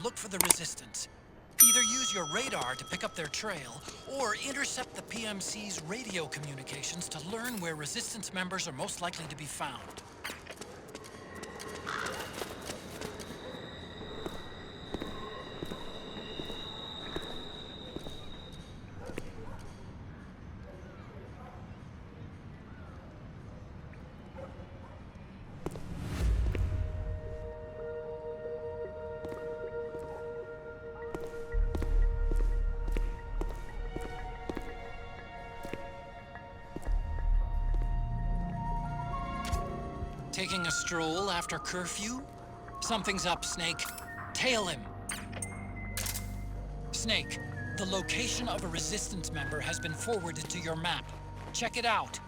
look for the resistance. Either use your radar to pick up their trail, or intercept the PMC's radio communications to learn where resistance members are most likely to be found. Taking a stroll after curfew? Something's up, Snake. Tail him. Snake, the location of a resistance member has been forwarded to your map. Check it out.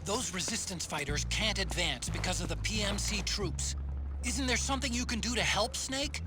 Those resistance fighters can't advance because of the PMC troops. Isn't there something you can do to help, Snake?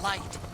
light.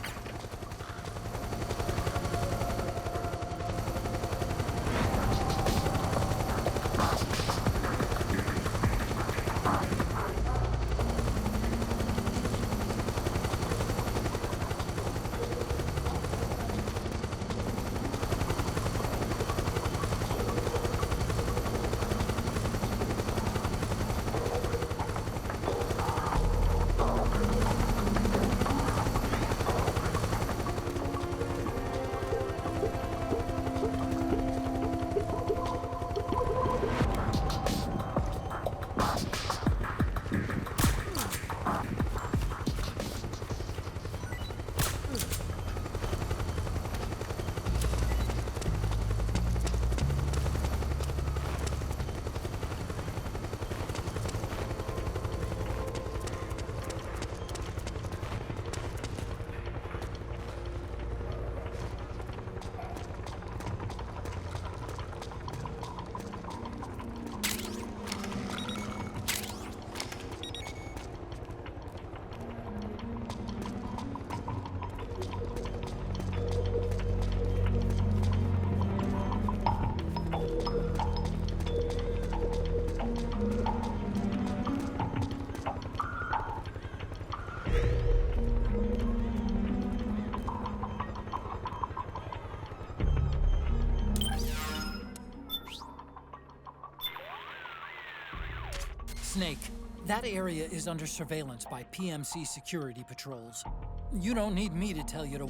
Snake, that area is under surveillance by PMC security patrols. You don't need me to tell you to...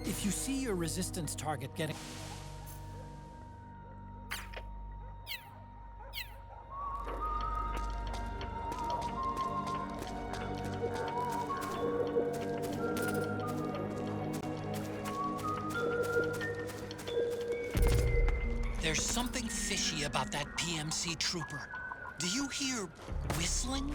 If you see your resistance target getting... There's something fishy about that PMC trooper. Do you hear whistling?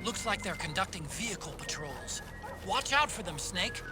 Looks like they're conducting vehicle patrols. Watch out for them, Snake.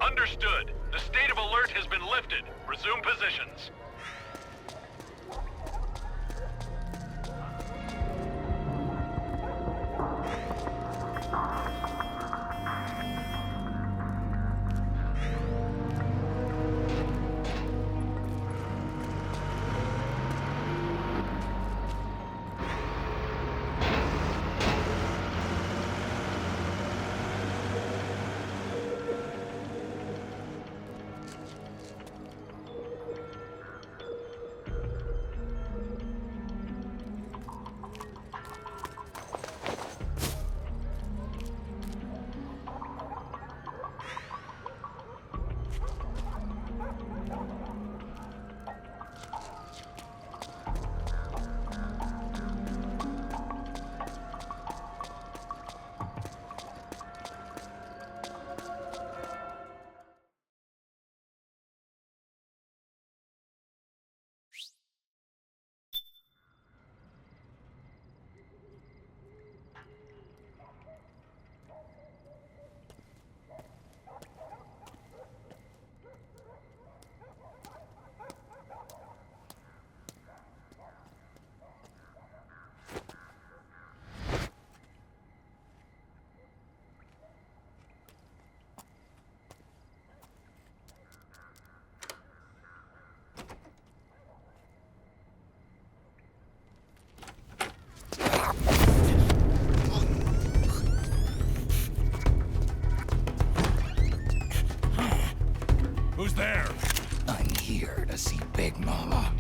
Understood. The state of alert has been lifted. Resume positions. Who's there? I'm here to see Big Mama.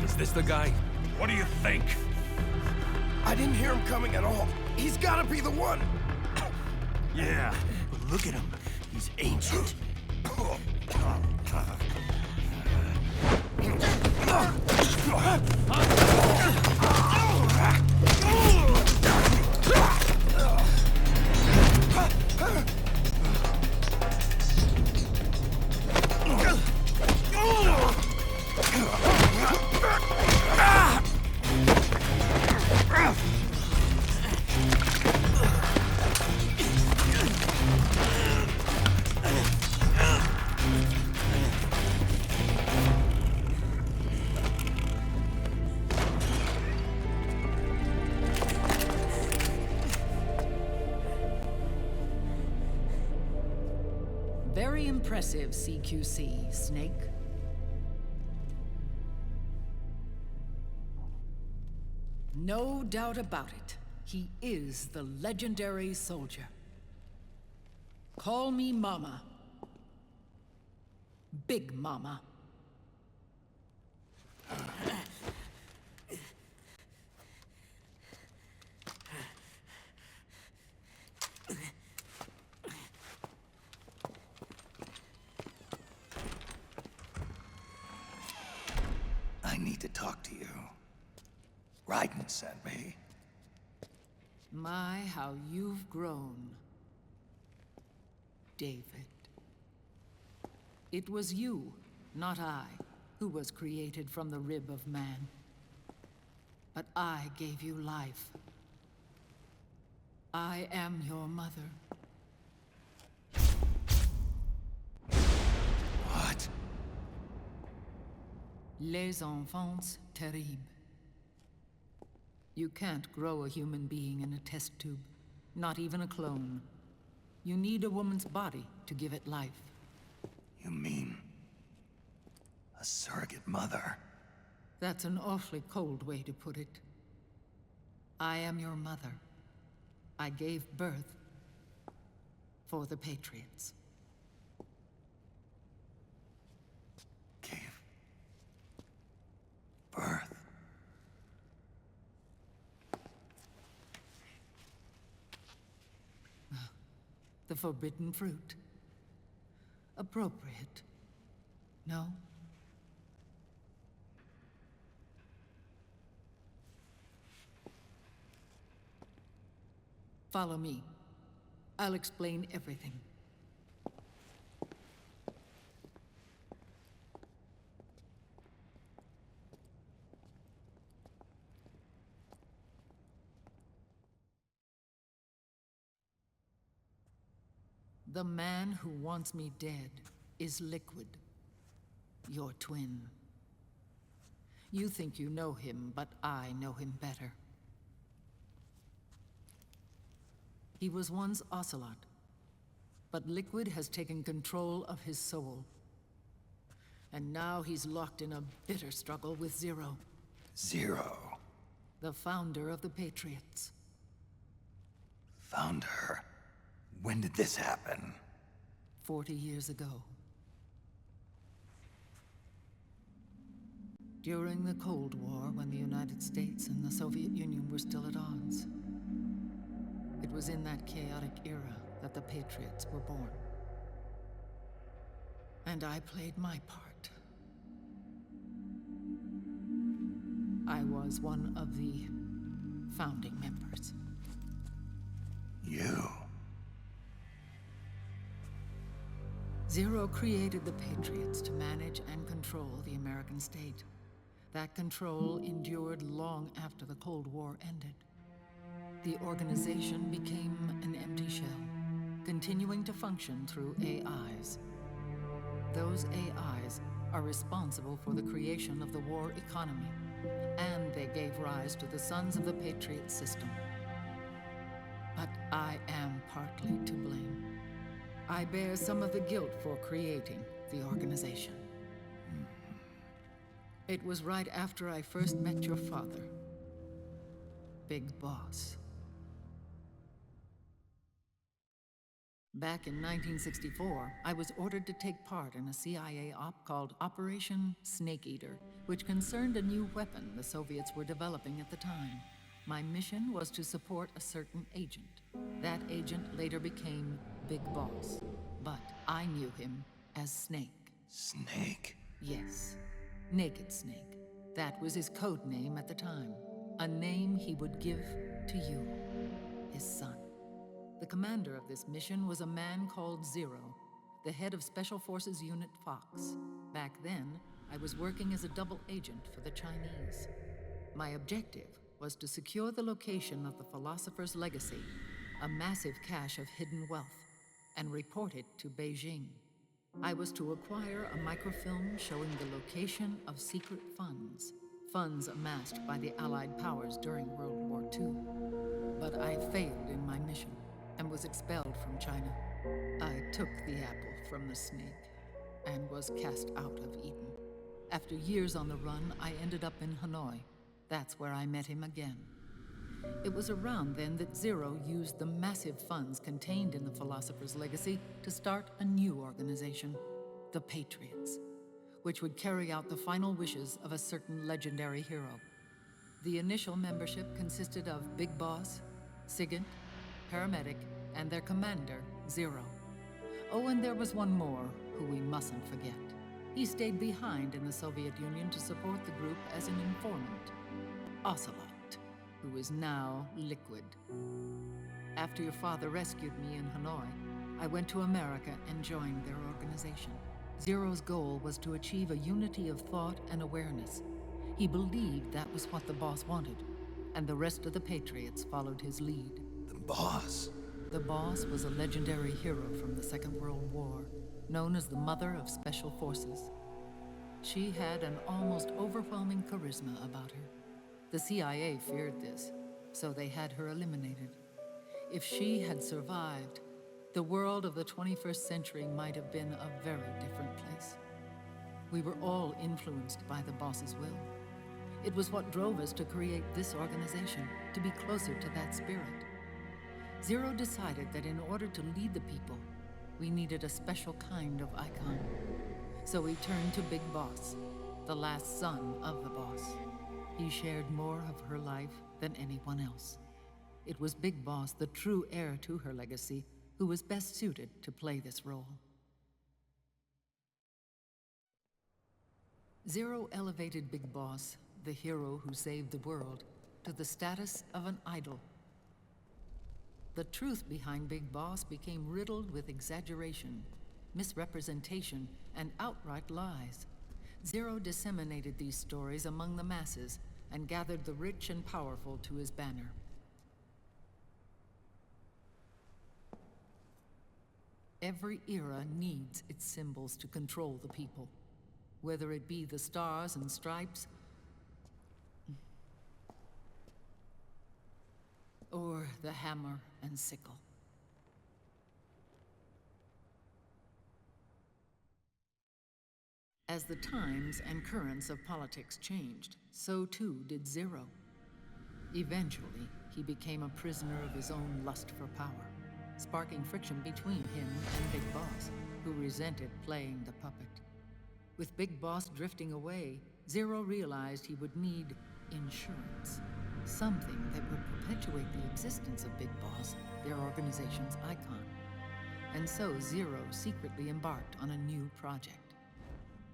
Is this the guy? What do you think? I didn't hear him coming at all. He's gotta be the one. Yeah, but look at him. He's ancient. Very impressive, CQC, Snake. No doubt about it. He is the legendary soldier. Call me Mama. Big Mama. I need to talk to you. Рэйвен sent me. My, how you've grown, David. It was you, not I, who was created from the rib of man. But I gave you life. I am your mother. What? Les enfants terribles. You can't grow a human being in a test tube, not even a clone. You need a woman's body to give it life. You mean... a surrogate mother? That's an awfully cold way to put it. I am your mother. I gave birth for the Patriots. Gave... birth? The forbidden fruit. Appropriate. No? Follow me. I'll explain everything. The man who wants me dead is Liquid, your twin. You think you know him, but I know him better. He was once Ocelot, but Liquid has taken control of his soul. And now he's locked in a bitter struggle with Zero. Zero? The founder of the Patriots. Founder? When did this happen? 40 years ago. During the Cold War, when the United States and the Soviet Union were still at odds. It was in that chaotic era that the Patriots were born. And I played my part. I was one of the founding members. You? Zero created the Patriots to manage and control the American state. That control endured long after the Cold War ended. The organization became an empty shell, continuing to function through AIs. Those AIs are responsible for the creation of the war economy, and they gave rise to the Sons of the Patriot system. But I am partly to blame. I bear some of the guilt for creating the organization. It was right after I first met your father, Big Boss. Back in 1964, I was ordered to take part in a CIA op called Operation Snake Eater, which concerned a new weapon the Soviets were developing at the time. My mission was to support a certain agent. That agent later became Big Boss, but I knew him as Snake. Snake? Yes, Naked Snake. That was his code name at the time. A name he would give to you, his son. The commander of this mission was a man called Zero, the head of Special Forces Unit Fox. Back then, I was working as a double agent for the Chinese. My objective was to secure the location of the Philosopher's Legacy, a massive cache of hidden wealth, and report it to Beijing. I was to acquire a microfilm showing the location of secret funds, funds amassed by the Allied powers during World War II. But I failed in my mission and was expelled from China. I took the apple from the snake and was cast out of Eden. After years on the run, I ended up in Hanoi. That's where I met him again. It was around then that Zero used the massive funds contained in the Philosopher's Legacy to start a new organization, the Patriots, which would carry out the final wishes of a certain legendary hero. The initial membership consisted of Big Boss, Sigint, Paramedic, and their commander, Zero. Oh, and there was one more who we mustn't forget. He stayed behind in the Soviet Union to support the group as an informant, Ocelot, who is now Liquid. After your father rescued me in Hanoi, I went to America and joined their organization. Zero's goal was to achieve a unity of thought and awareness. He believed that was what the boss wanted, and the rest of the Patriots followed his lead. The boss? The boss was a legendary hero from the Second World War, known as the Mother of Special Forces. She had an almost overwhelming charisma about her. The CIA feared this, so they had her eliminated. If she had survived, the world of the 21st century might have been a very different place. We were all influenced by the boss's will. It was what drove us to create this organization, to be closer to that spirit. Zero decided that in order to lead the people, we needed a special kind of icon. So we turned to Big Boss, the last son of the boss. He shared more of her life than anyone else. It was Big Boss, the true heir to her legacy, who was best suited to play this role. Zero elevated Big Boss, the hero who saved the world, to the status of an idol. The truth behind Big Boss became riddled with exaggeration, misrepresentation, and outright lies. Zero disseminated these stories among the masses and gathered the rich and powerful to his banner. Every era needs its symbols to control the people, whether it be the stars and stripes, or the hammer and sickle. As the times and currents of politics changed, so too did Zero. Eventually, he became a prisoner of his own lust for power, sparking friction between him and Big Boss, who resented playing the puppet. With Big Boss drifting away, Zero realized he would need insurance. Something that would perpetuate the existence of Big Boss, their organization's icon. And so Zero secretly embarked on a new project,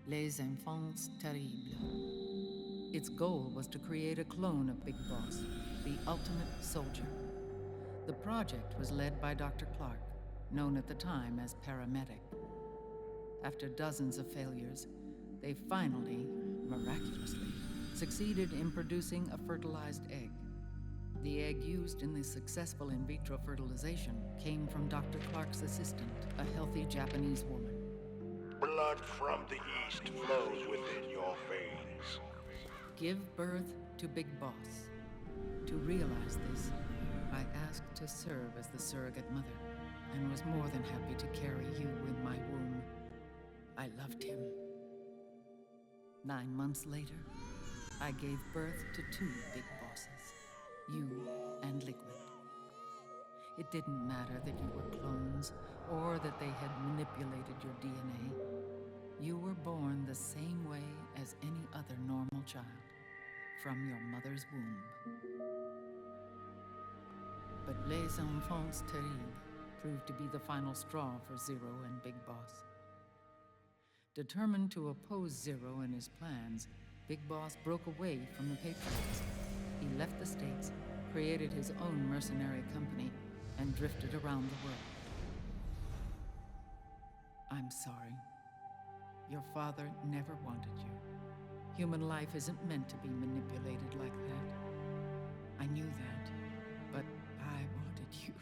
Les Enfants Terribles. Its goal was to create a clone of Big Boss, the ultimate soldier. The project was led by Dr. Clark, known at the time as Paramedic. After dozens of failures, they finally, miraculously, succeeded in producing a fertilized egg. The egg used in the successful in vitro fertilization came from Dr. Clark's assistant, a healthy Japanese woman. Blood from the east flows within your veins. Give birth to Big Boss. To realize this, I asked to serve as the surrogate mother, and was more than happy to carry you in my womb. I loved him. 9 months later, I gave birth to 2 Big Bosses, you and Liquid. It didn't matter that you were clones, or that they had manipulated your DNA. You were born the same way as any other normal child, from your mother's womb. But Les Enfants Terribles proved to be the final straw for Zero and Big Boss. Determined to oppose Zero and his plans, Big Boss broke away from the Patriots. He left the States, created his own mercenary company, and drifted around the world. I'm sorry. Your father never wanted you. Human life isn't meant to be manipulated like that. I knew that, but I wanted you.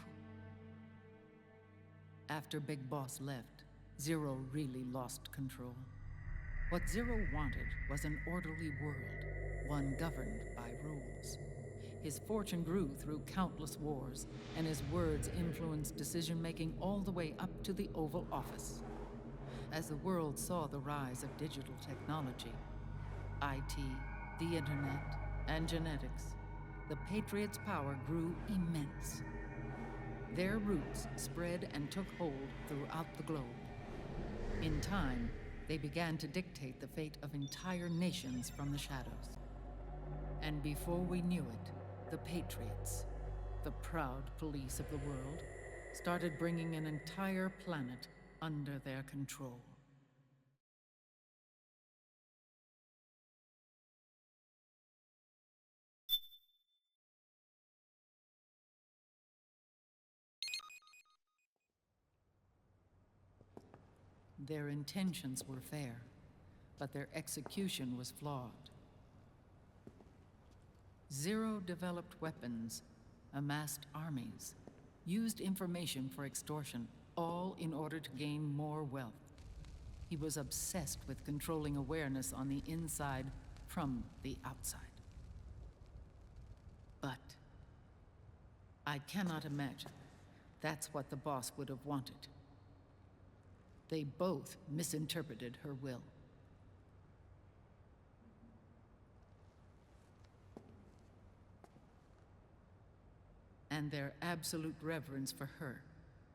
After Big Boss left, Zero really lost control. What Zero wanted was an orderly world, one governed by rules. His fortune grew through countless wars, and his words influenced decision-making all the way up to the Oval Office. As the world saw the rise of digital technology, IT, the internet, and genetics, the Patriots' power grew immense. Their roots spread and took hold throughout the globe. In time, they began to dictate the fate of entire nations from the shadows. And before we knew it, the Patriots, the proud police of the world, started bringing an entire planet under their control. Their intentions were fair, but their execution was flawed. Zero developed weapons, amassed armies, used information for extortion, all in order to gain more wealth. He was obsessed with controlling awareness on the inside from the outside. But I cannot imagine that's what the boss would have wanted. They both misinterpreted her will. And their absolute reverence for her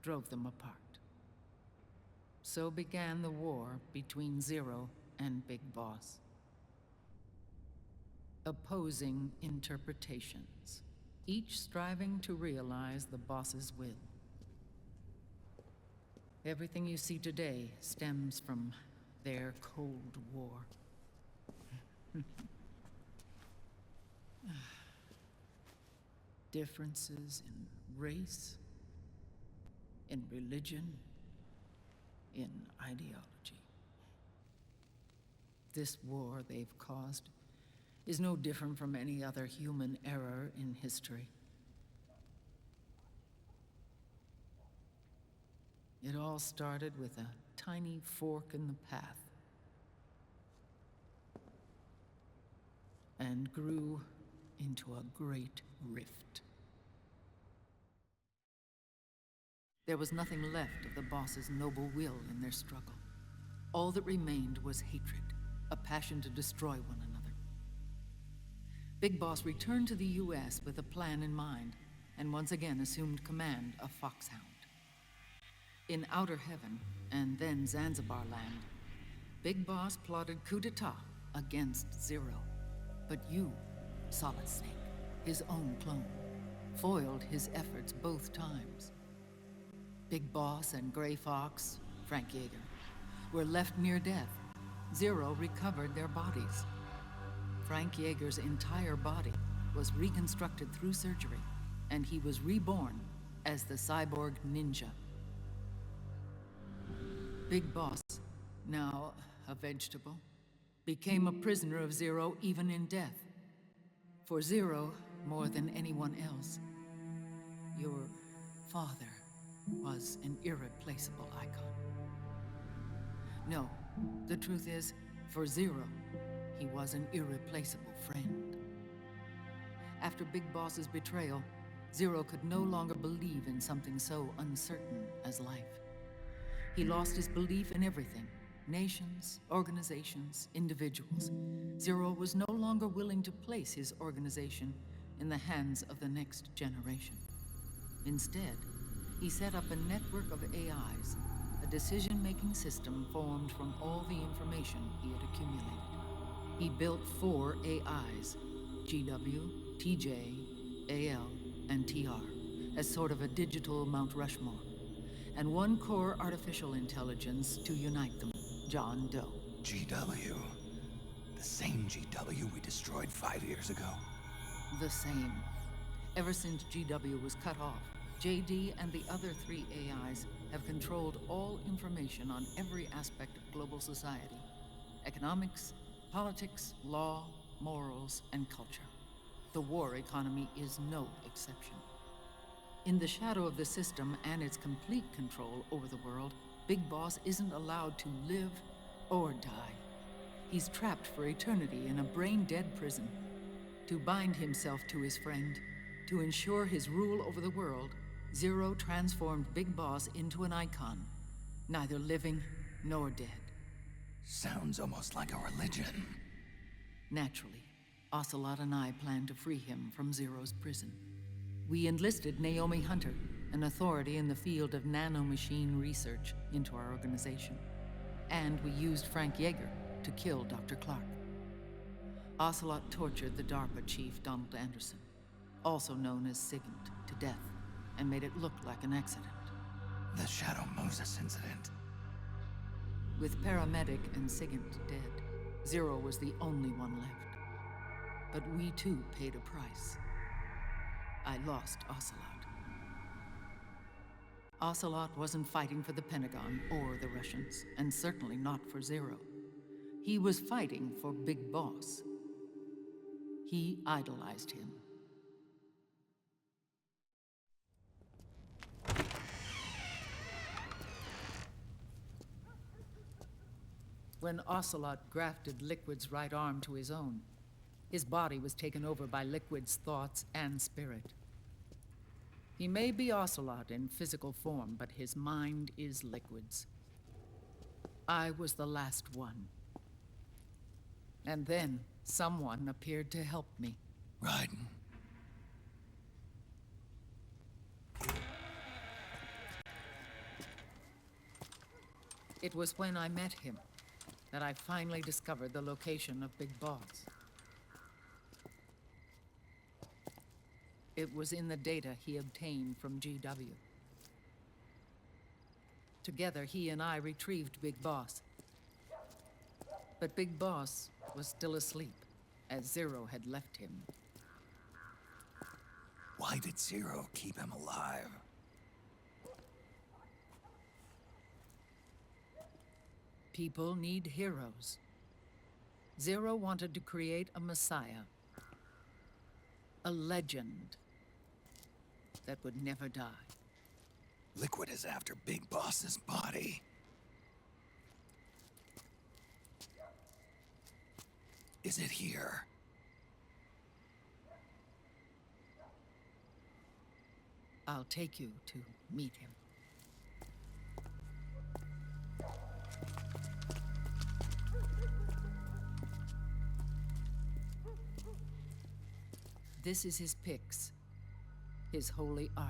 drove them apart. So began the war between Zero and Big Boss. Opposing interpretations, each striving to realize the boss's will. Everything you see today stems from their Cold War. Differences in race, in religion, in ideology. This war they've caused is no different from any other human error in history. It all started with a tiny fork in the path and grew into a great rift. There was nothing left of the boss's noble will in their struggle. All that remained was hatred, a passion to destroy one another. Big Boss returned to the US with a plan in mind, and once again assumed command of Foxhound. In Outer Heaven, and then Zanzibar Land, Big Boss plotted coup d'etat against Zero. But you, Solid Snake, his own clone, foiled his efforts both times. Big Boss and Gray Fox, Frank Yeager, were left near death. Zero recovered their bodies. Frank Yeager's entire body was reconstructed through surgery, and he was reborn as the cyborg ninja. Big Boss, now a vegetable, became a prisoner of Zero even in death. For Zero, more than anyone else, your father was an irreplaceable icon. No, the truth is, for Zero, he was an irreplaceable friend. After Big Boss's betrayal, Zero could no longer believe in something so uncertain as life. He lost his belief in everything. Nations, organizations, individuals. Zero was no longer willing to place his organization in the hands of the next generation. Instead, he set up a network of AIs, a decision-making system formed from all the information he had accumulated. He built 4 AIs, GW, TJ, AL, and TR, as sort of a digital Mount Rushmore, and 1 core artificial intelligence to unite them, John Doe. GW. The same GW we destroyed 5 years ago. The same. Ever since GW was cut off, JD and the other 3 AIs have controlled all information on every aspect of global society. Economics, politics, law, morals, and culture. The war economy is no exception. In the shadow of the system and its complete control over the world, Big Boss isn't allowed to live or die. He's trapped for eternity in a brain-dead prison. To bind himself to his friend, to ensure his rule over the world, Zero transformed Big Boss into an icon, neither living nor dead. Sounds almost like a religion. Naturally, Ocelot and I planned to free him from Zero's prison. We enlisted Naomi Hunter, an authority in the field of nanomachine research, into our organization. And we used Frank Yeager to kill Dr. Clark. Ocelot tortured the DARPA chief, Donald Anderson, also known as Sigint, to death, and made it look like an accident. The Shadow Moses incident. With Paramedic and Sigint dead, Zero was the only one left. But we too paid a price. I lost Ocelot. Ocelot wasn't fighting for the Pentagon or the Russians, and certainly not for Zero. He was fighting for Big Boss. He idolized him. When Ocelot grafted Liquid's right arm to his own, his body was taken over by Liquid's thoughts and spirit. He may be Ocelot in physical form, but his mind is Liquid's. I was the last one. And then someone appeared to help me. Raiden. It was when I met him that I finally discovered the location of Big Boss. It was in the data he obtained from GW. Together, he and I retrieved Big Boss. But Big Boss was still asleep, as Zero had left him. Why did Zero keep him alive? People need heroes. Zero wanted to create a messiah. A legend that would never die. Liquid is after Big Boss's body. Is it here? I'll take you to meet him. This is his pyx, his holy ark.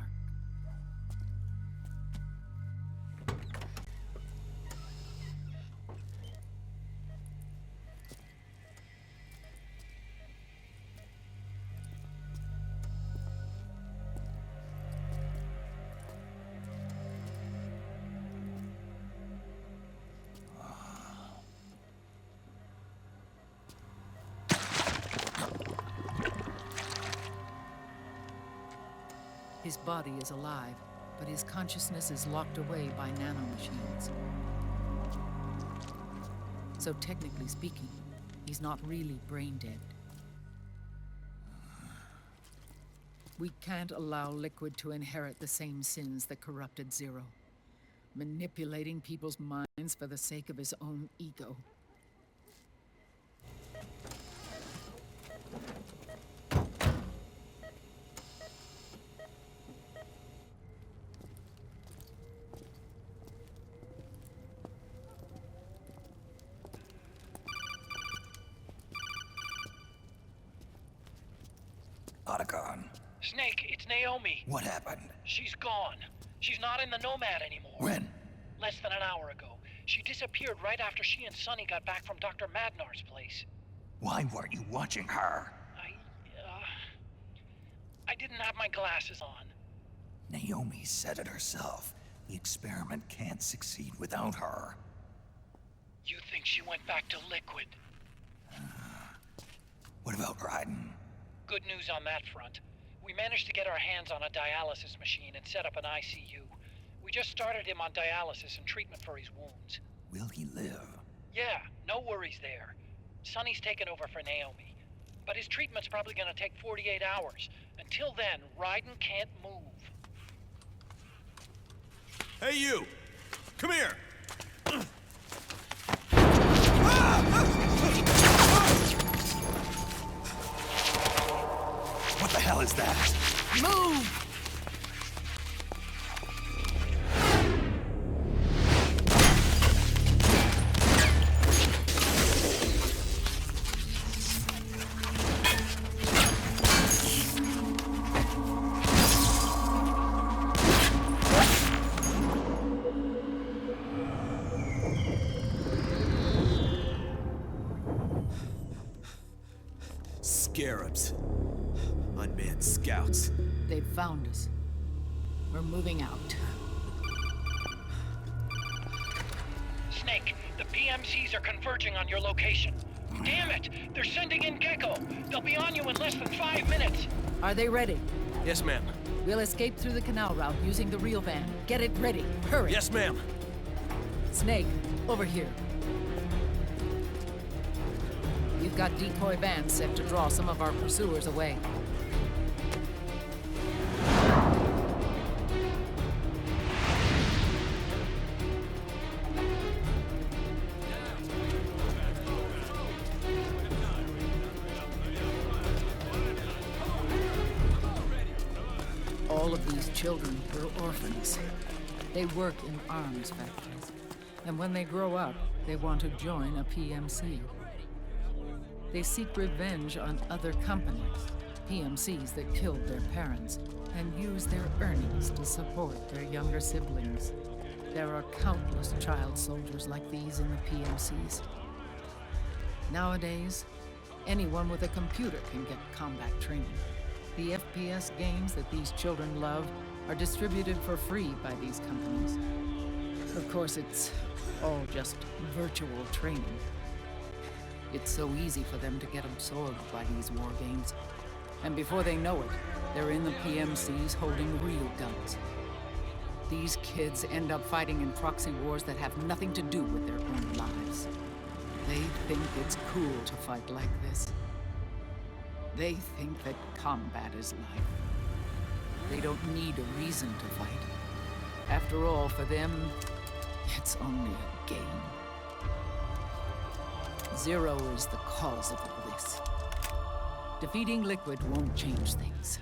His body is alive, but his consciousness is locked away by nanomachines. So technically speaking, he's not really brain dead. We can't allow Liquid to inherit the same sins that corrupted Zero, manipulating people's minds for the sake of his own ego. Otacon. Snake, it's Naomi. What happened? She's gone. She's not in the Nomad anymore. When? Less than an hour ago. She disappeared right after she and Sonny got back from Dr. Madnar's place. Why weren't you watching her? I didn't have my glasses on. Naomi said it herself. The experiment can't succeed without her. You think she went back to Liquid? What about Raiden? Good news on that front. We managed to get our hands on a dialysis machine and set up an ICU. We just started him on dialysis and treatment for his wounds. Will he live? Yeah, no worries there. Sonny's taken over for Naomi. But his treatment's probably gonna take 48 hours. Until then, Raiden can't move. Hey, you! Come here! What the hell is that? Move! Man, scouts. They've found us. We're moving out. Snake, the PMCs are converging on your location. Damn it! They're sending in Gecko! They'll be on you in less than 5 minutes! Are they ready? Yes, ma'am. We'll escape through the canal route using the real van. Get it ready. Hurry. Yes, ma'am. Snake, over here. We've got decoy vans set to draw some of our pursuers away. All of these children were orphans. They work in arms factories. And when they grow up, they want to join a PMC. They seek revenge on other companies, PMCs that killed their parents, and use their earnings to support their younger siblings. There are countless child soldiers like these in the PMCs. Nowadays, anyone with a computer can get combat training. The FPS games that these children love are distributed for free by these companies. Of course, it's all just virtual training. It's so easy for them to get absorbed by these war games. And before they know it, they're in the PMCs holding real guns. These kids end up fighting in proxy wars that have nothing to do with their own lives. They think it's cool to fight like this. They think that combat is life. They don't need a reason to fight. After all, for them, it's only a game. Zero is the cause of all this. Defeating Liquid won't change things.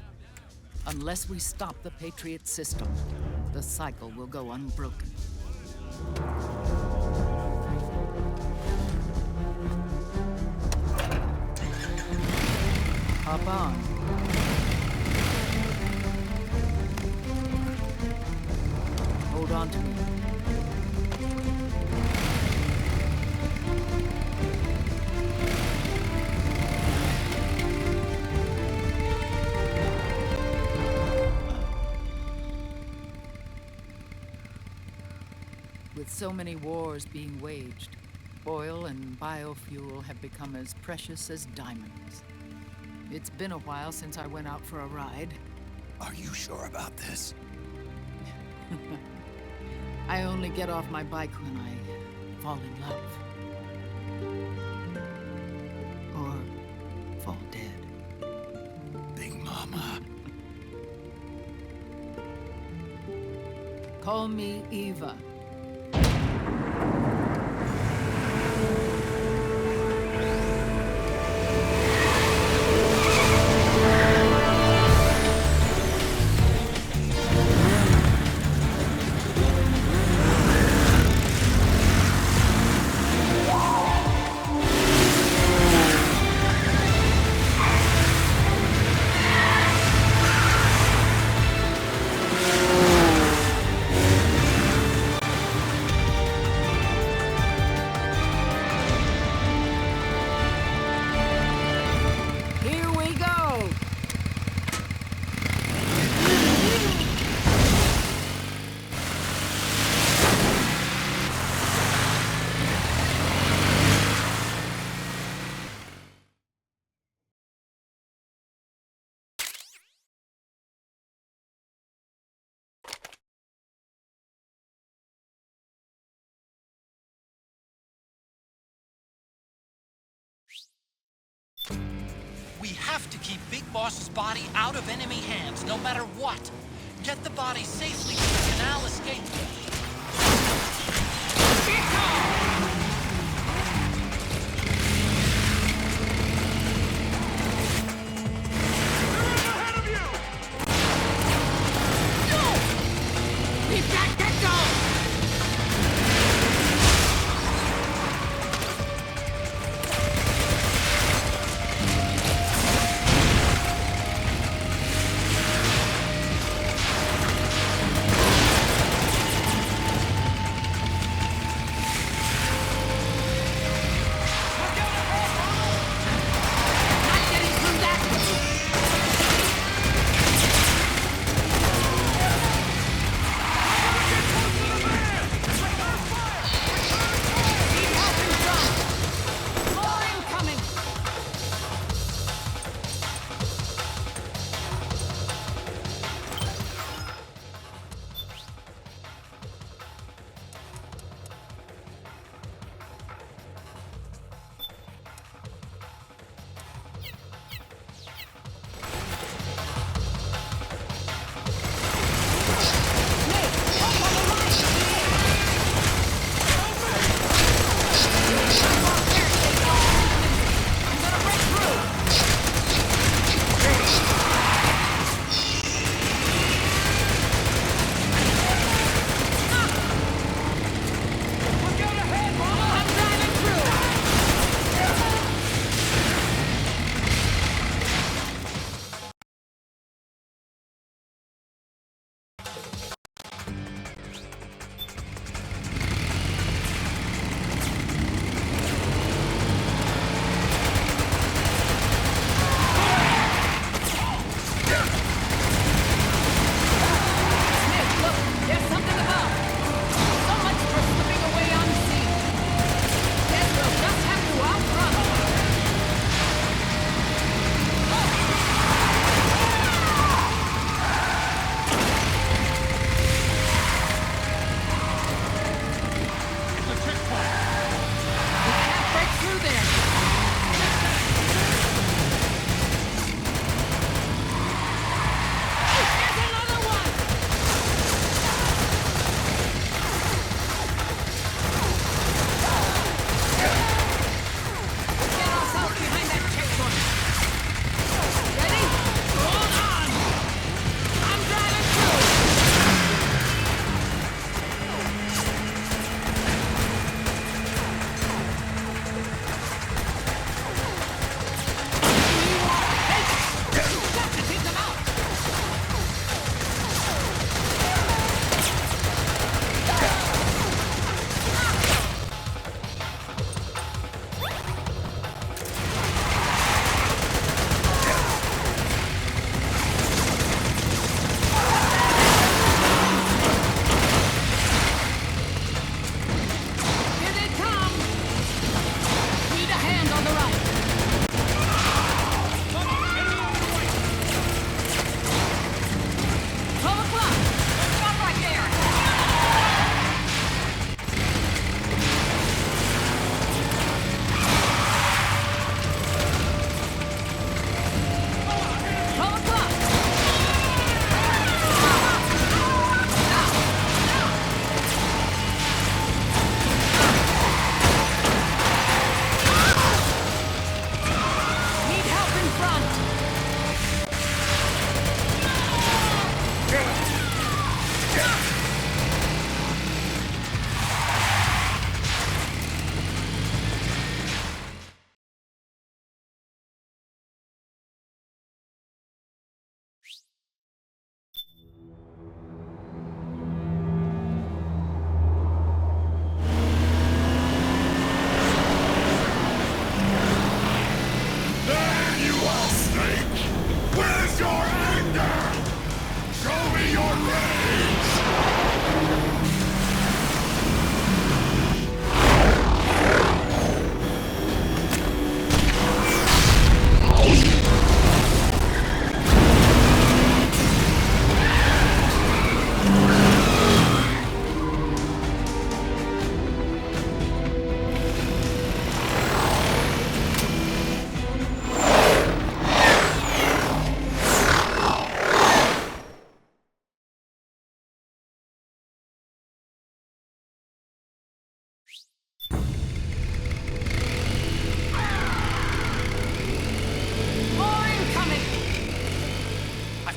Unless we stop the Patriot system, the cycle will go unbroken. Hop on. Hold on to me. With so many wars being waged, oil and biofuel have become as precious as diamonds. It's been a while since I went out for a ride. Are you sure about this? I only get off my bike when I fall in love. Or fall dead. Big Mama. Call me Eva. We have to keep Big Boss's body out of enemy hands, no matter what. Get the body safely to the canal escape.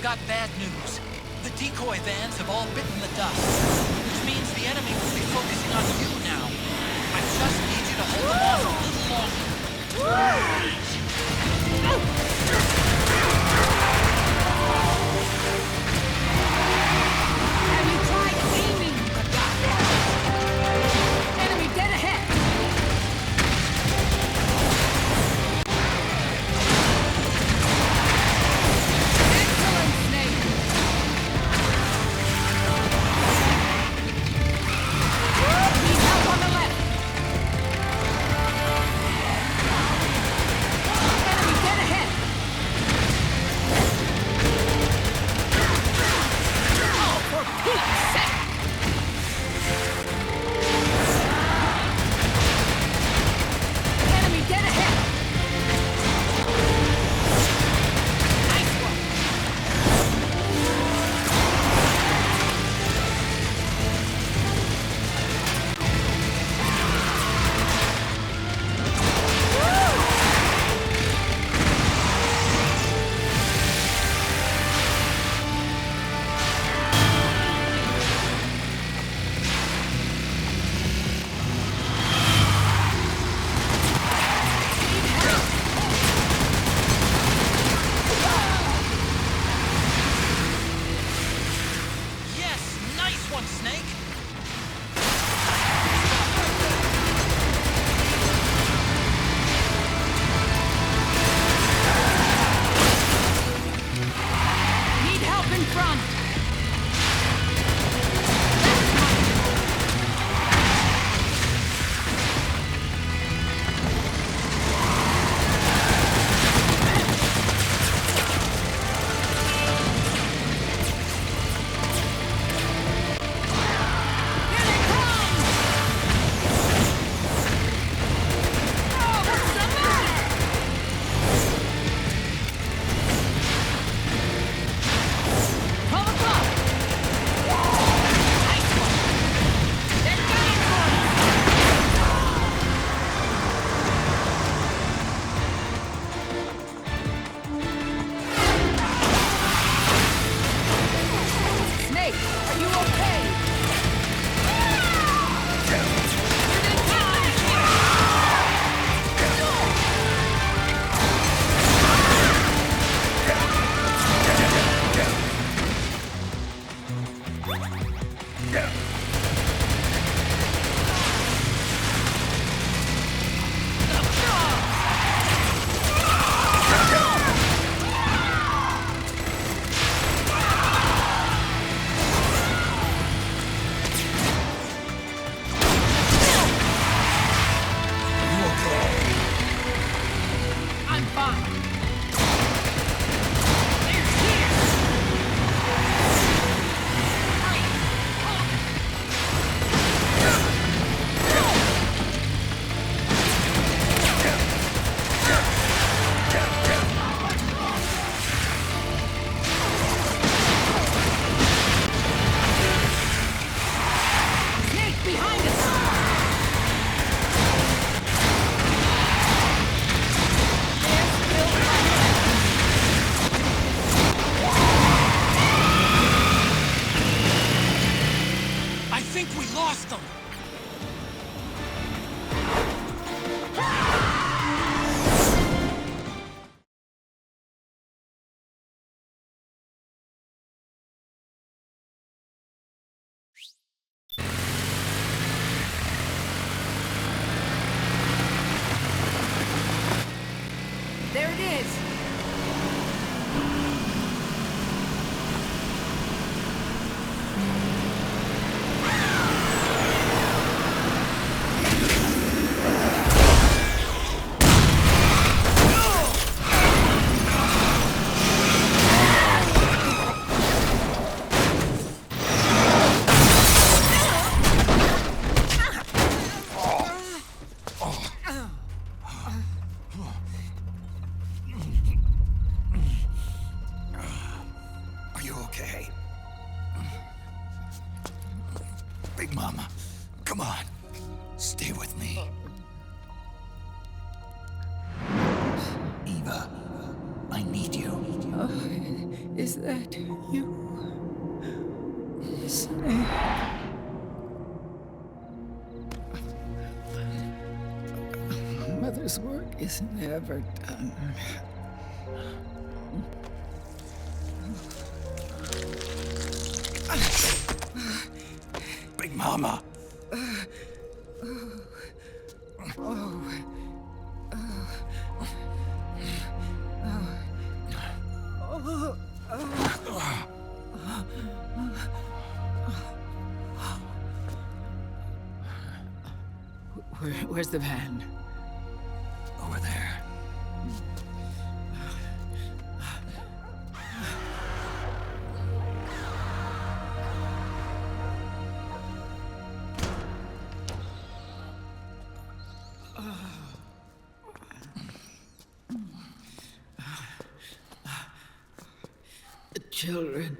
got bad news. The decoy vans have all bitten the dust, which means the enemy will be focusing on you now. I just need you to hold them off a little longer. Have you tried aiming the gun? Enemy dead ahead! Excellent, Snake! Need help on the left! Enemy dead ahead! Oh, for Pete's sake! Enemy dead ahead! Nice one! Yes, nice one, Snake. Need help in front! Here they come! Oh, what's the matter? Pull the plug! Nice one! They're coming for you! Snake, are you okay? Here they I'm fine. They're here. Snake behind us. They're still running. I think we lost them. There it is. Are you okay? Big Mama, come on. Stay with me. Eva, I need you. Is that you? Snake? Mother's work is never done. Big Mama! Where's the van? Over there. The children.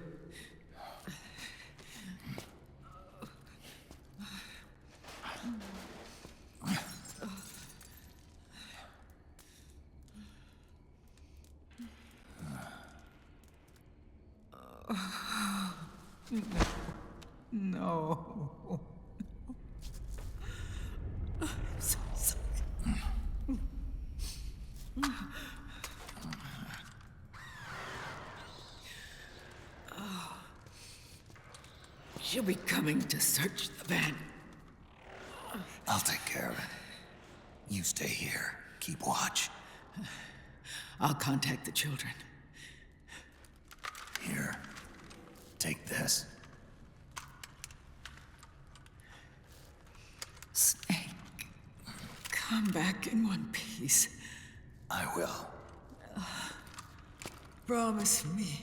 No. I'm so sorry. She'll be coming to search the van. I'll take care of it. You stay here. Keep watch. I'll contact the children. Here. Take this. Snake, come back in one piece. I will. Promise me.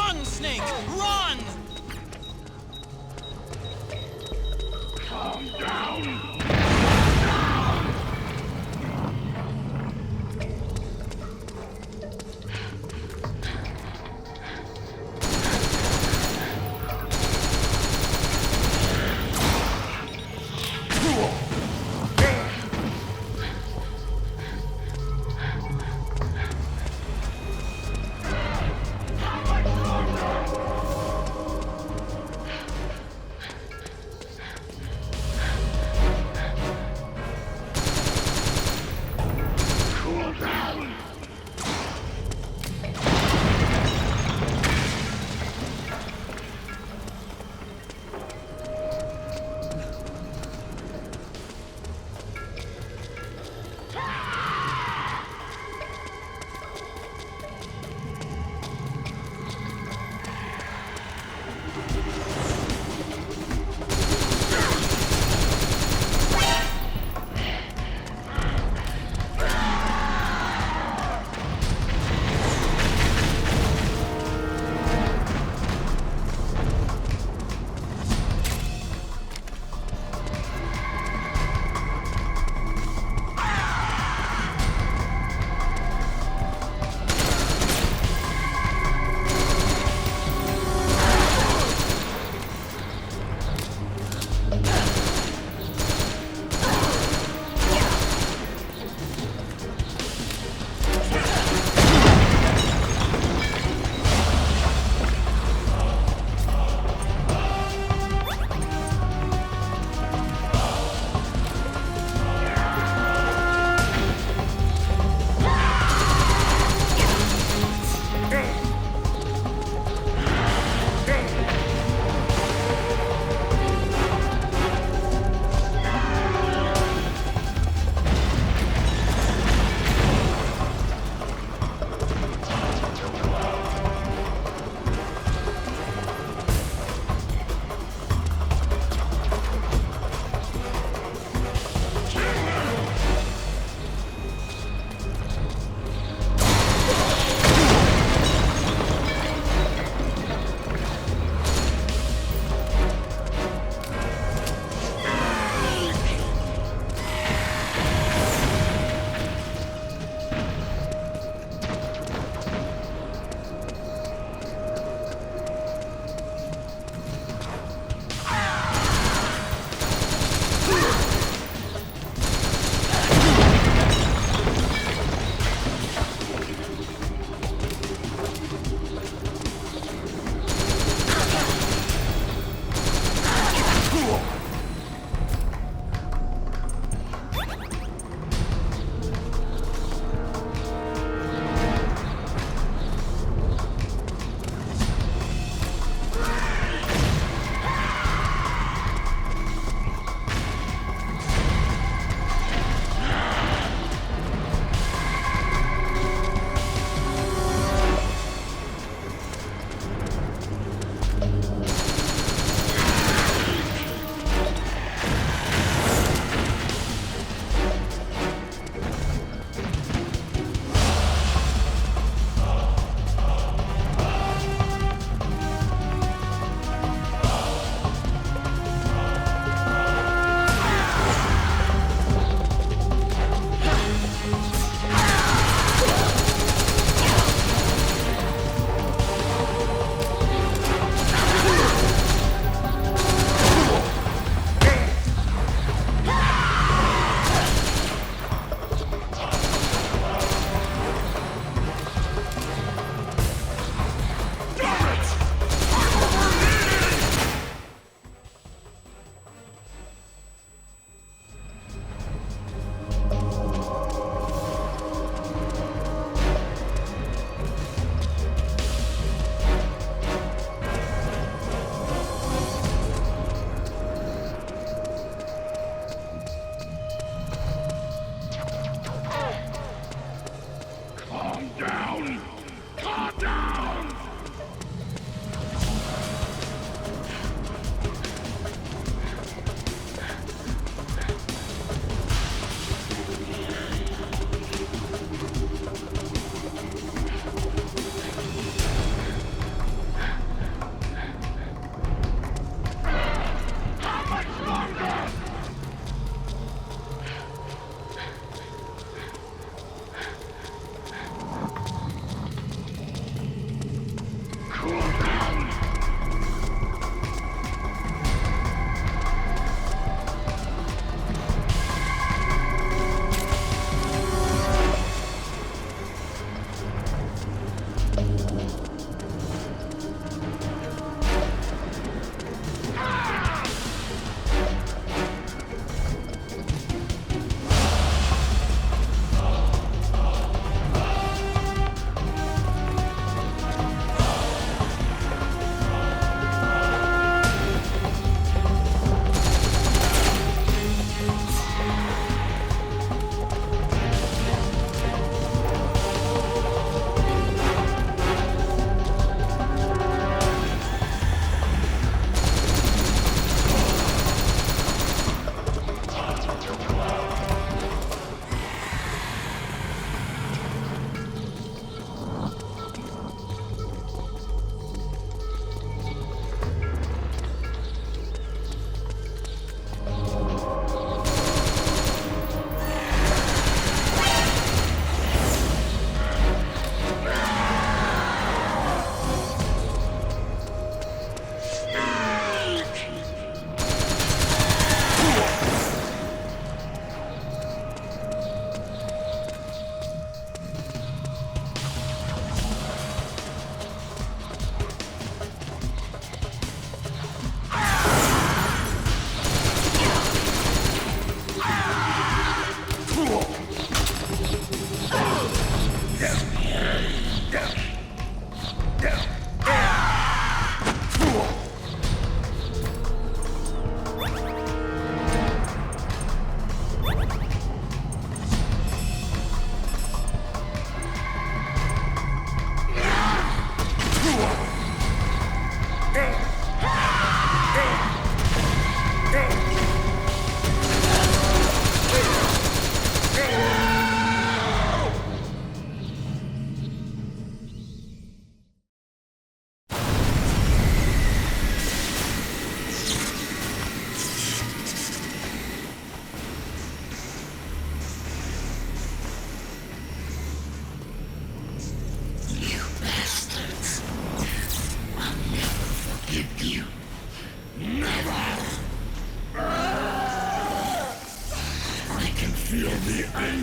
Run, Snake! Run!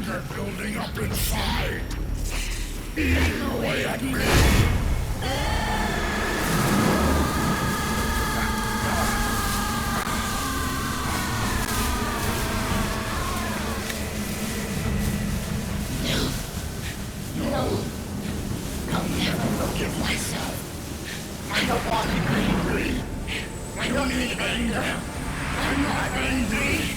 anger building up inside. Eating away at me. No. I'll never forgive myself. I don't want to be angry. I don't need anger. I'm not angry.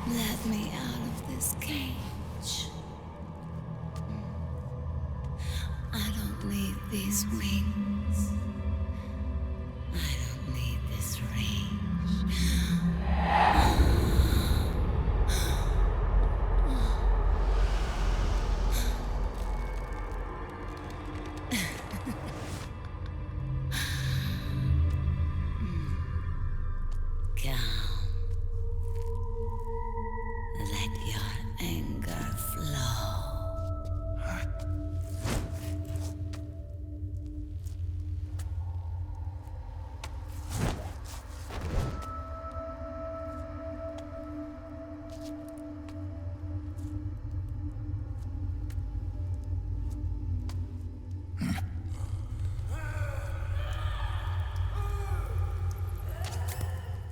Let me out of this cage. I don't need these wings. I don't need this range. Let your anger flow.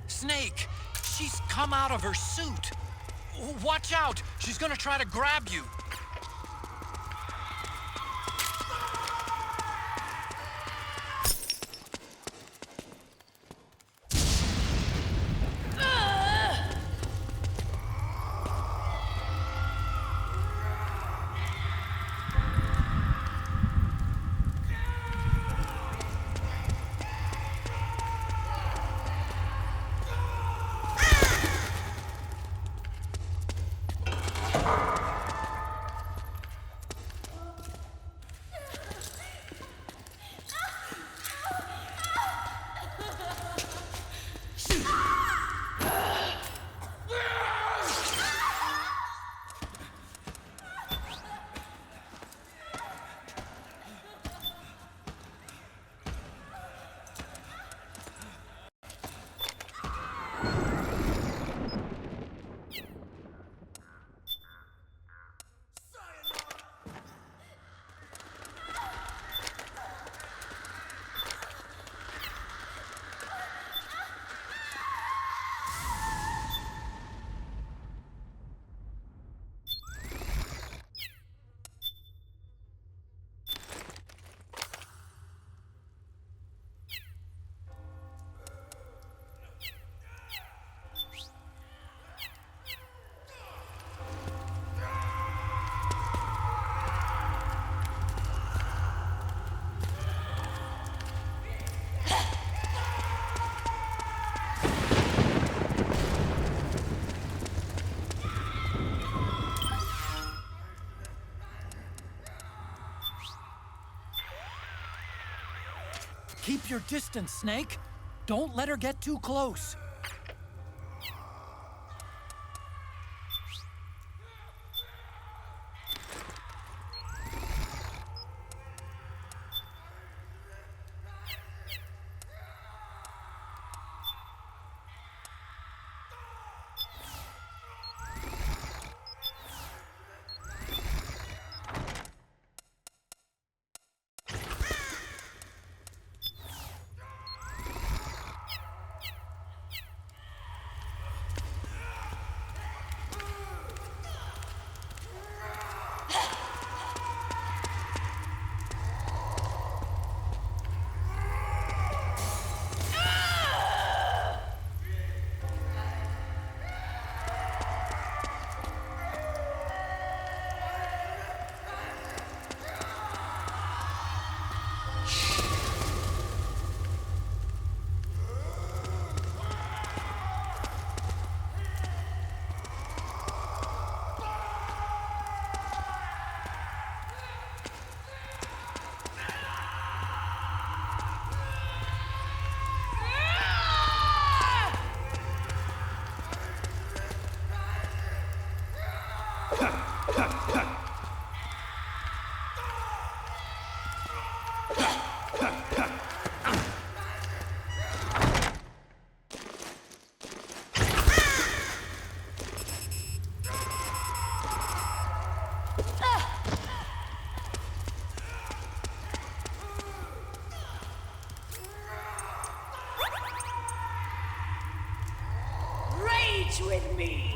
Snake! She's come out of her suit! Watch out! She's gonna try to grab you! Keep your distance, Snake. Don't let her get too close. Rage with me!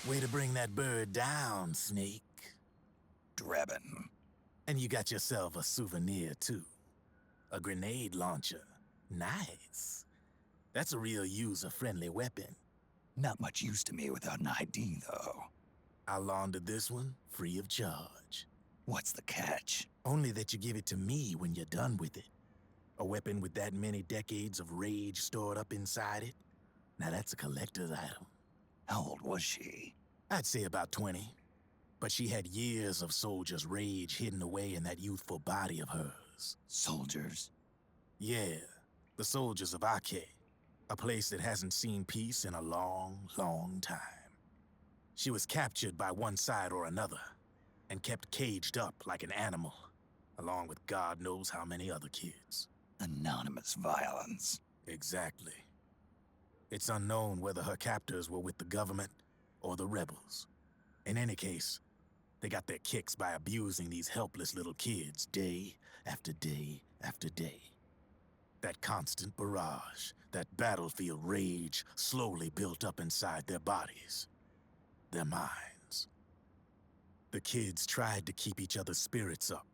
Way to bring that bird down, Snake. Drebin. And you got yourself a souvenir, too. A grenade launcher. Nice. That's a real user-friendly weapon. Not much use to me without an ID, though. I'll launder this one free of charge. What's the catch? Only that you give it to me when you're done with it. A weapon with that many decades of rage stored up inside it? Now that's a collector's item. How old was she? I'd say about 20. But she had years of soldiers' rage hidden away in that youthful body of hers. Soldiers? Yeah, the soldiers of Ake. A place that hasn't seen peace in a long, long time. She was captured by one side or another, and kept caged up like an animal, along with God knows how many other kids. Anonymous violence. Exactly. It's unknown whether her captors were with the government or the rebels. In any case, they got their kicks by abusing these helpless little kids day after day after day. That constant barrage, that battlefield rage slowly built up inside their bodies, their minds. The kids tried to keep each other's spirits up,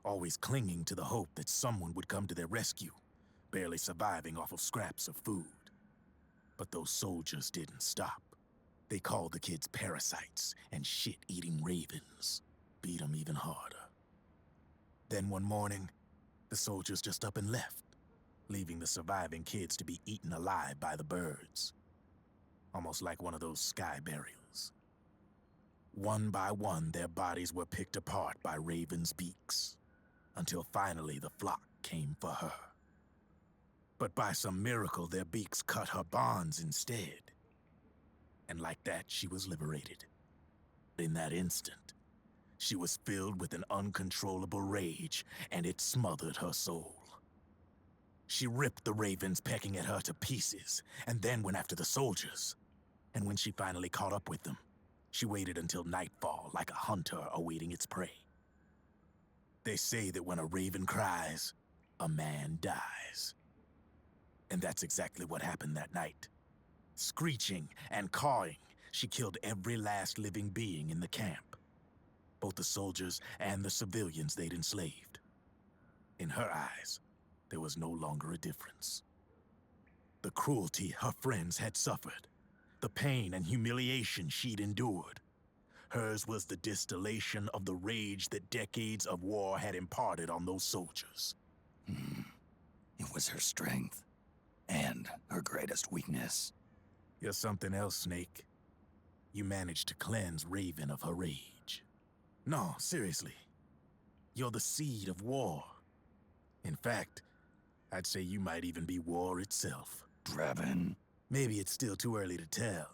always clinging to the hope that someone would come to their rescue, barely surviving off of scraps of food. But those soldiers didn't stop. They called the kids parasites and shit-eating ravens, beat them even harder. Then one morning, the soldiers just up and left, leaving the surviving kids to be eaten alive by the birds. Almost like one of those sky burials. One by one, their bodies were picked apart by ravens' beaks, until finally the flock came for her. But by some miracle, their beaks cut her bonds instead. And like that, she was liberated. In that instant, she was filled with an uncontrollable rage, and it smothered her soul. She ripped the ravens pecking at her to pieces, and then went after the soldiers. And when she finally caught up with them, she waited until nightfall like a hunter awaiting its prey. They say that when a raven cries, a man dies. And that's exactly what happened that night. Screeching and cawing, she killed every last living being in the camp. Both the soldiers and the civilians they'd enslaved. In her eyes, there was no longer a difference. The cruelty her friends had suffered, the pain and humiliation she'd endured. Hers was the distillation of the rage that decades of war had imparted on those soldiers. It was her strength, and her greatest weakness. You're something else, Snake. You managed to cleanse Рэйвен of her rage. No, seriously. You're the seed of war. In fact, I'd say you might even be war itself. Drebin. Maybe it's still too early to tell.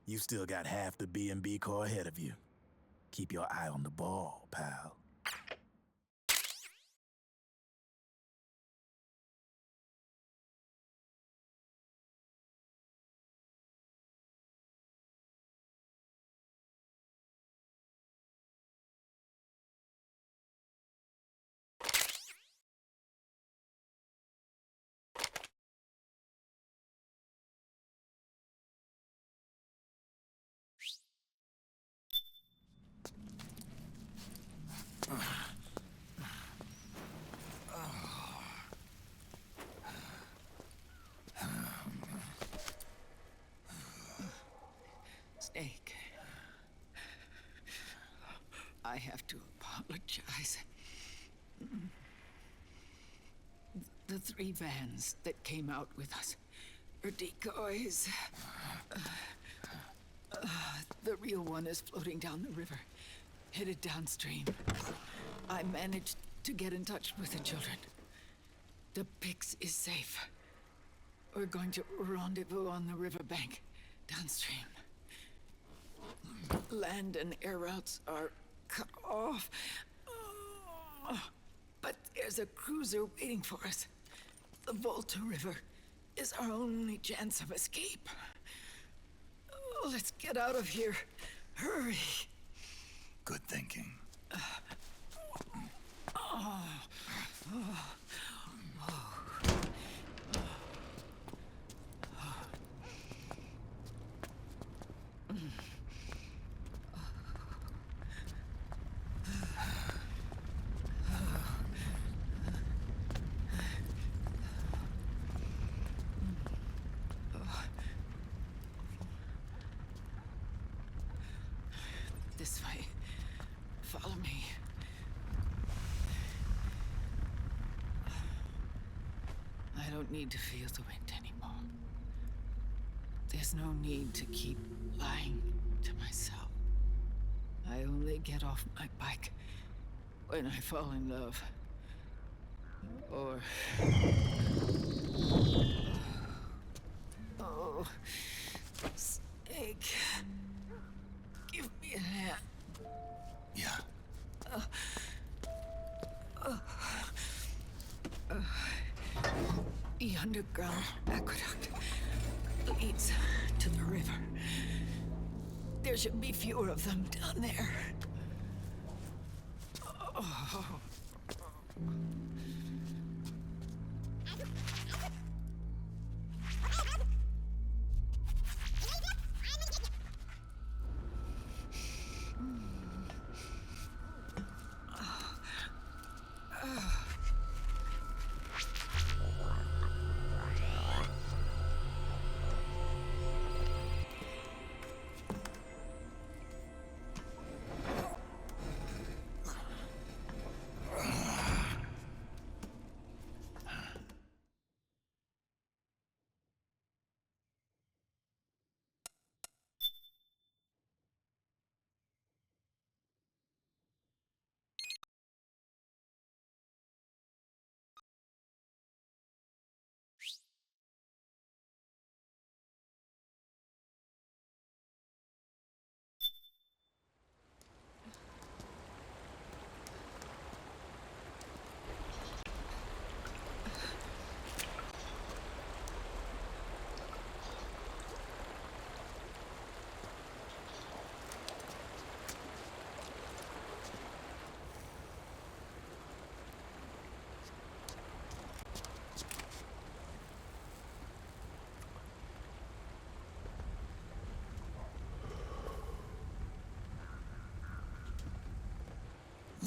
You still got half the B&B Corps ahead of you. Keep your eye on the ball, pal. Snake. I have to apologize. The 3 vans that came out with us are decoys. The real one is floating down the river, headed downstream. I managed to get in touch with the children. The Pix is safe. We're going to rendezvous on the riverbank, downstream. Land and air routes are cut off. But there's a cruiser waiting for us. The Volta River is our only chance of escape. Let's get out of here. Hurry. Good thinking. I don't need to feel the wind anymore. There's no need to keep lying to myself. I only get off my bike when I fall in love. Or... Oh... Snake... Give me a hand. Yeah. The underground aqueduct leads to the river. There should be fewer of them down there. Oh.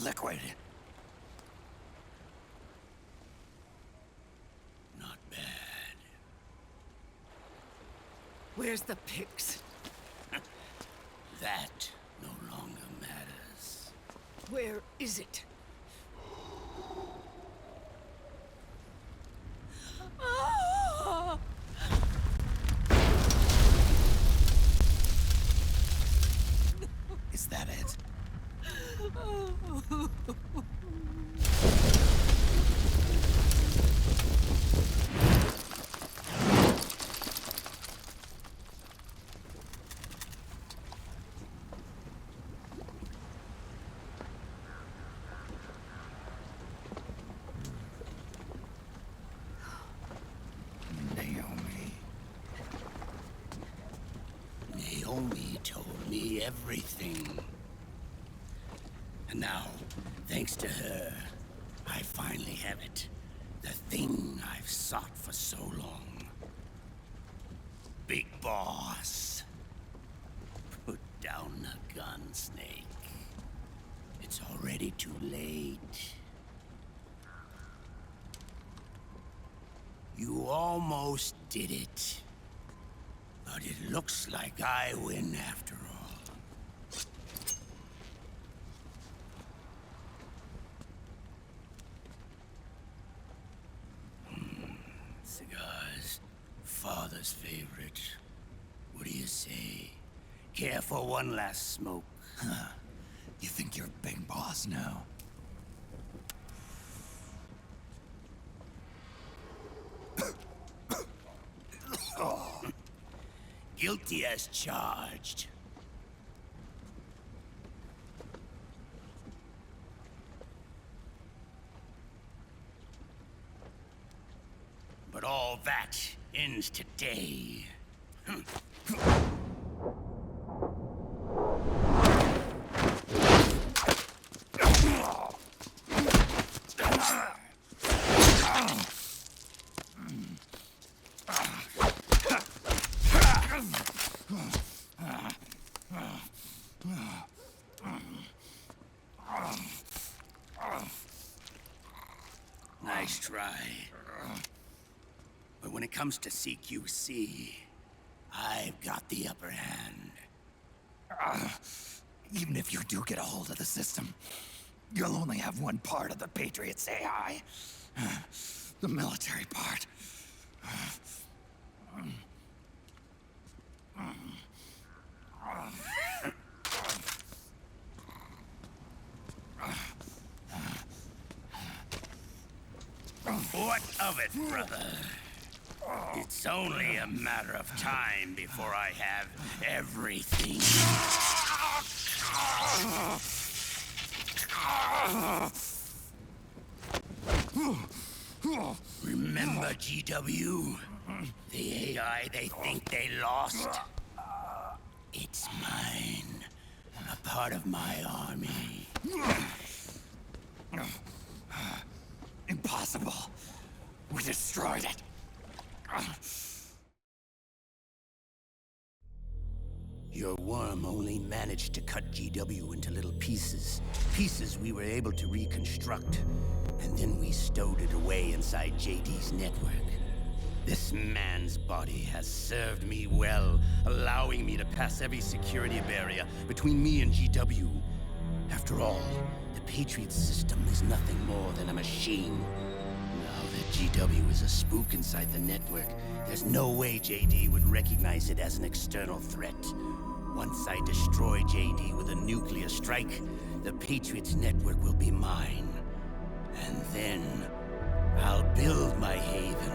Liquid. Not bad. Where's the pigs? That no longer matters. Where is it? Ah! Is that it? Naomi told me everything. And now, thanks to her, I finally have it. The thing I've sought for so long. Big Boss. Put down the gun, Snake. It's already too late. You almost did it. But it looks like I win after all. Cigars, father's favorite. What do you say? Care for one last smoke? Huh. You think you're Big Boss now? Guilty as charged. But all that ends today. Nice try. But when it comes to CQC, I've got the upper hand. Even if you do get a hold of the system, you'll only have one part of the Patriots AI. The military part. What of it, brother? It's only a matter of time before I have everything. Remember, GW? The AI they think they lost? It's mine. A part of my army. Impossible. We destroyed it. Your worm only managed to cut GW into little pieces. Pieces we were able to reconstruct. And then we stowed it away inside JD's network. This man's body has served me well, allowing me to pass every security barrier between me and GW. After all, the Patriots system is nothing more than a machine. Now that GW is a spook inside the network, there's no way JD would recognize it as an external threat. Once I destroy JD with a nuclear strike, the Patriots network will be mine. And then, I'll build my haven,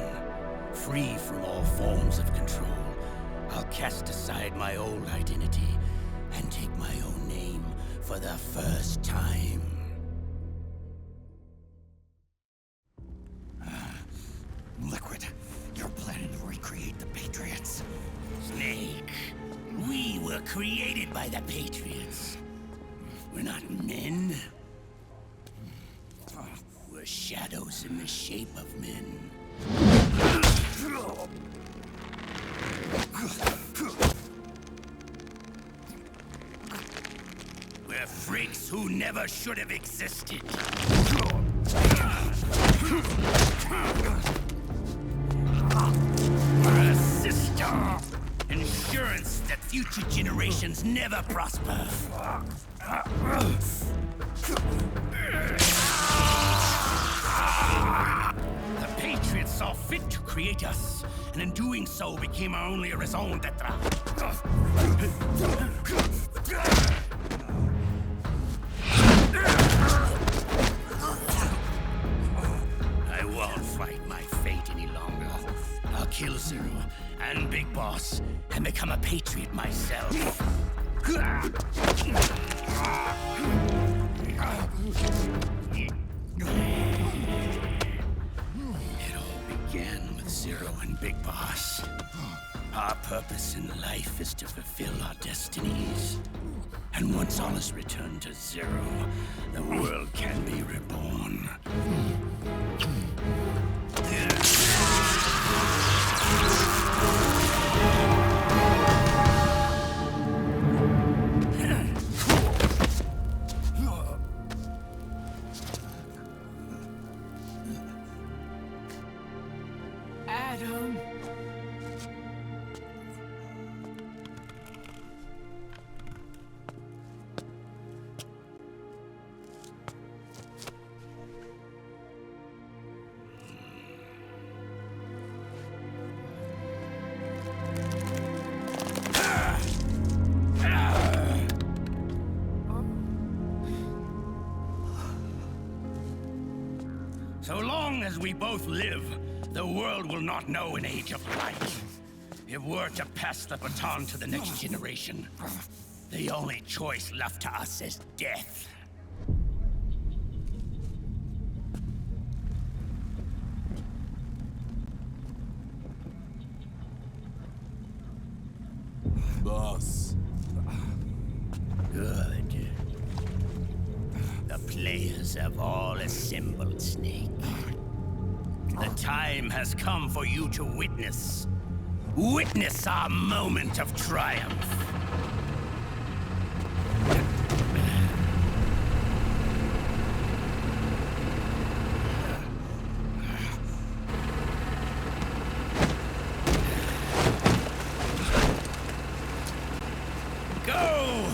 free from all forms of control. I'll cast aside my old identity and take my own name for the first time. Liquid, you're planning to recreate the Patriots. Snake, we were created by the Patriots. We're not men. We're shadows in the shape of men. We're freaks who never should have existed. We're a system. Insurance that future generations never prosper. The Patriots saw fit to create us, and in doing so became our only raison d'etre. I won't fight my fate any longer. I'll kill Zero and Big Boss and become a Patriot myself. It all began with Zero and Big Boss. Our purpose in life is to fulfill our destinies. And once all is returned to Zero, the world can be reborn. Adam. So long as we both live, the world will not know an age of light. If we're to pass the baton to the next generation, the only choice left to us is death. Boss. Good. The players have all assembled, Snake. The time has come for you to witness. Witness our moment of triumph. Go!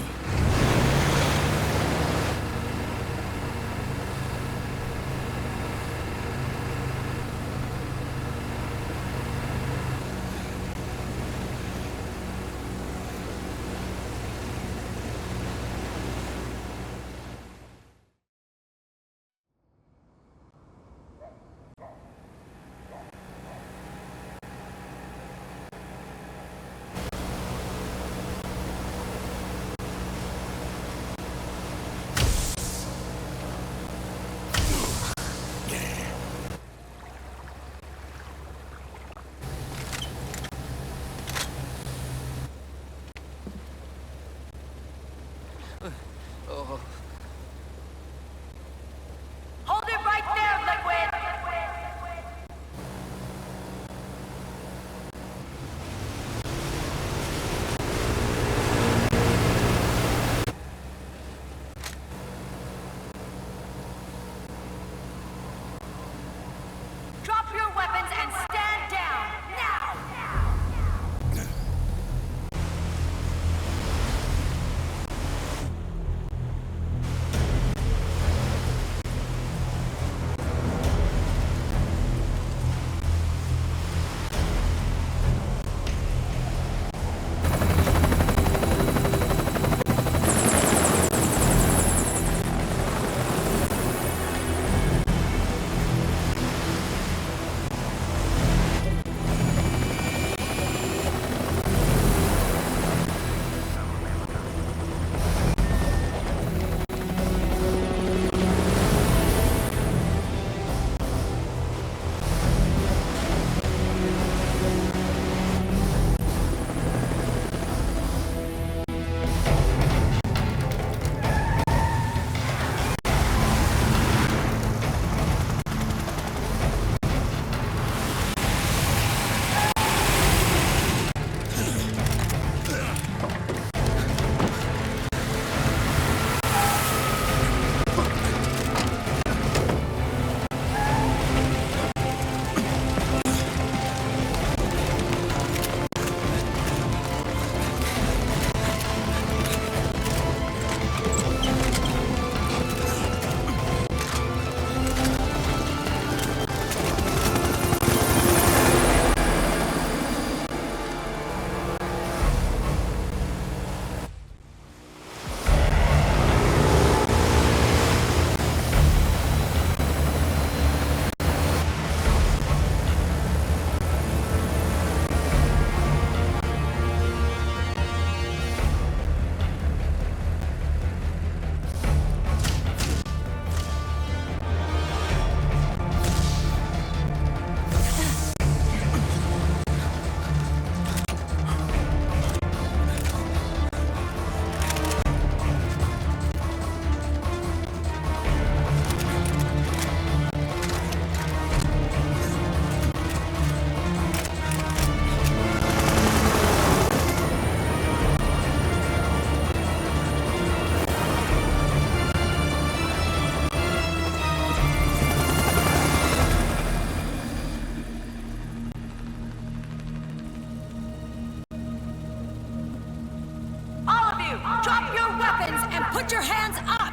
Put your hands up!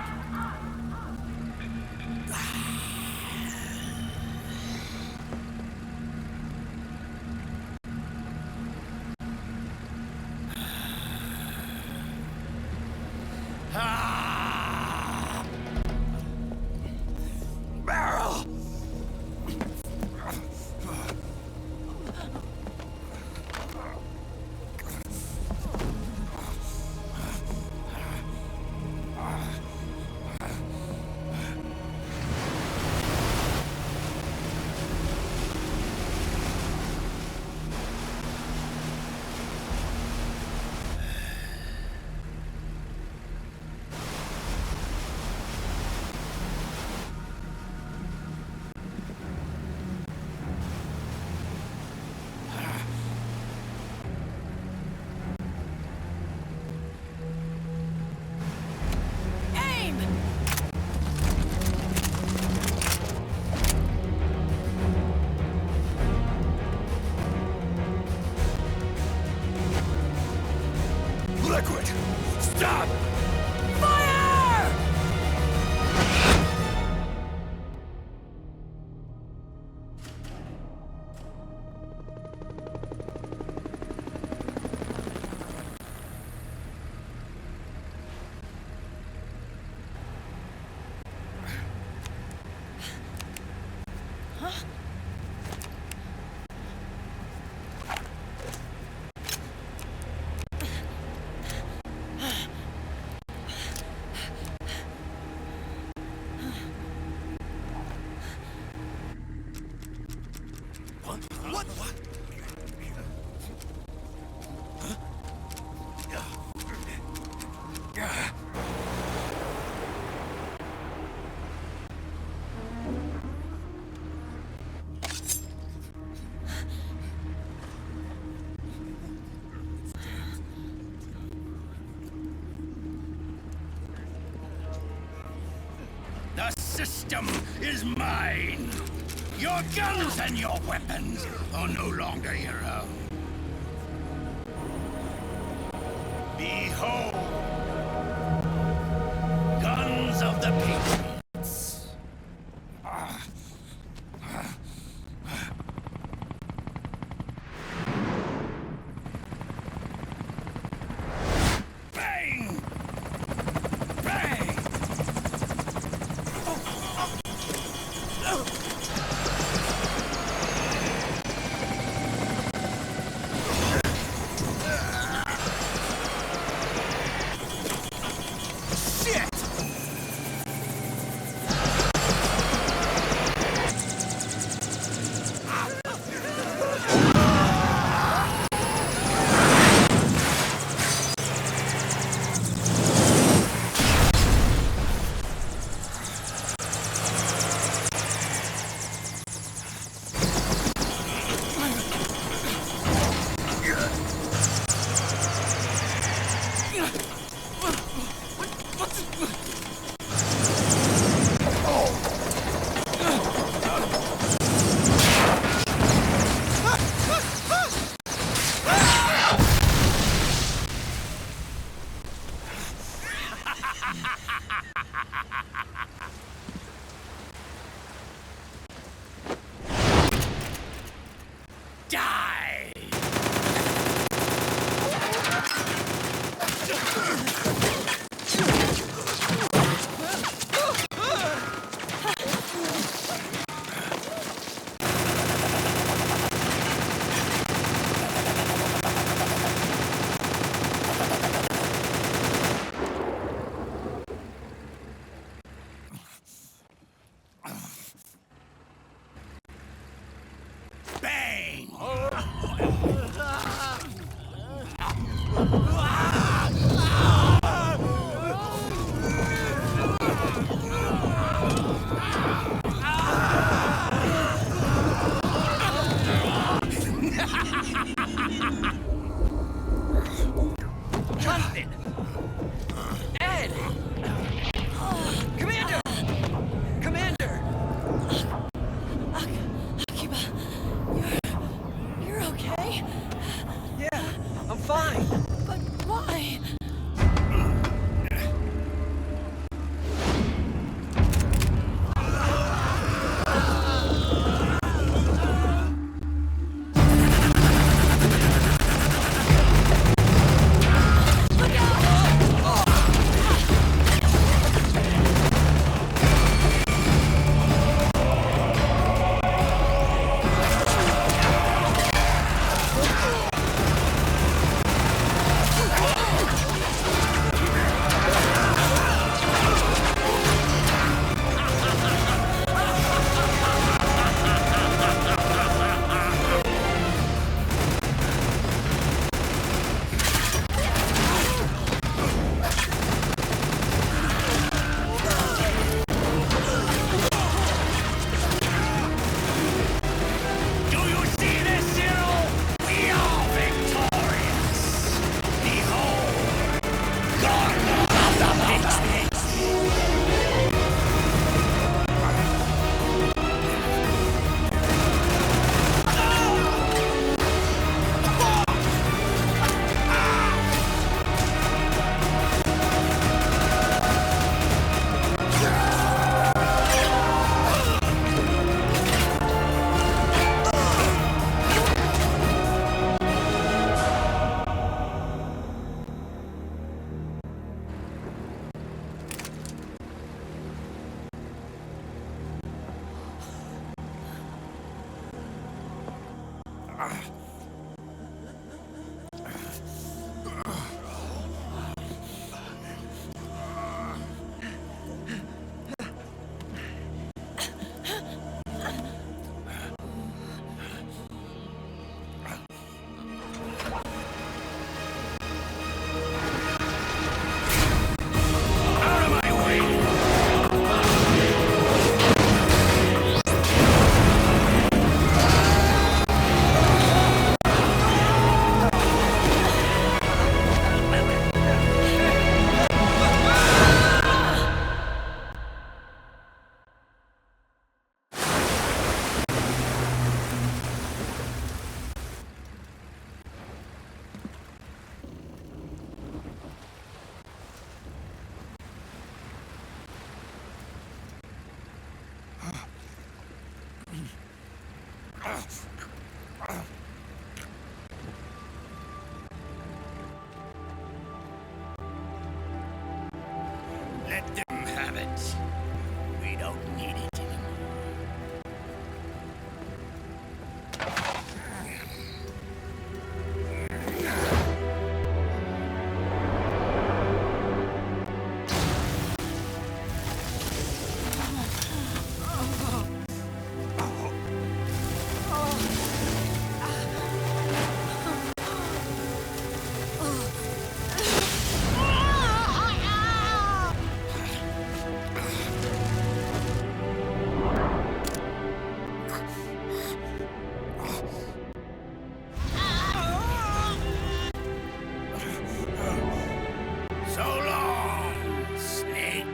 Barrel! Liquid! Stop! Fire! What? What? The system is mine. Your guns and your weapons are no longer your own. Behold, guns of the Patriots. Bang! Bang! Let them have it. We don't need it anymore. So long, Snake.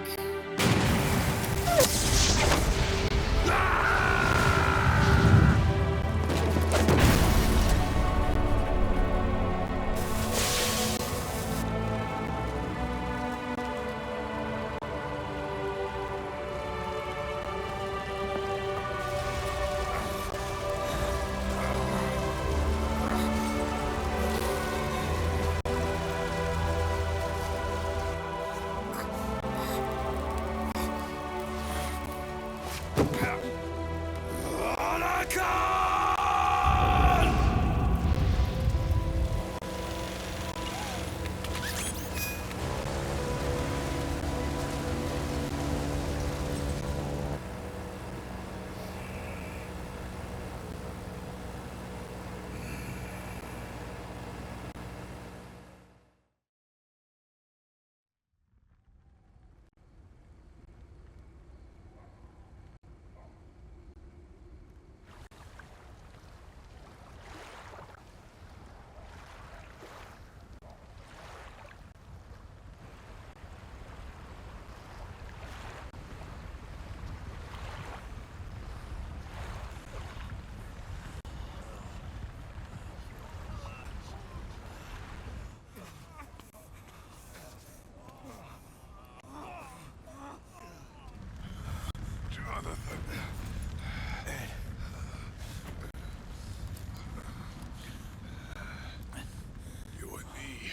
You and me,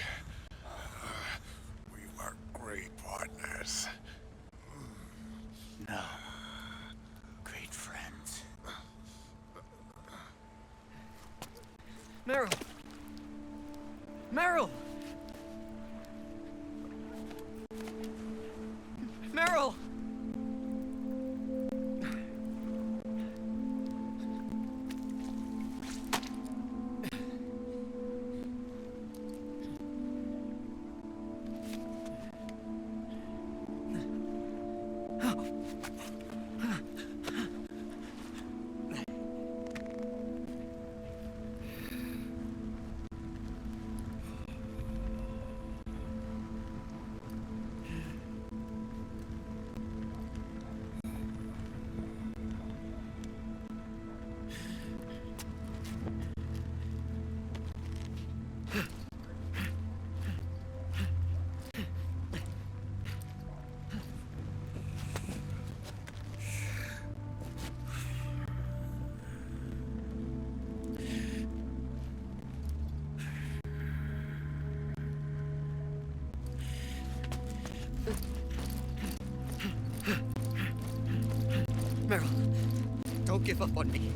we were great partners. No. Great friends. Meryl! Meryl! Meryl! Meryl, don't give up on me.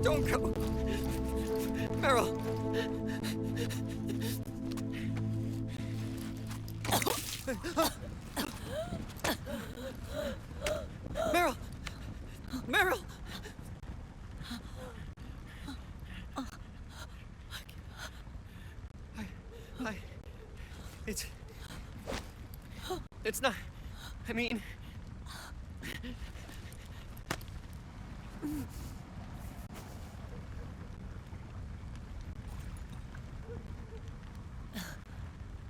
Don't go. Meryl. Meryl. Meryl. It's not. I mean.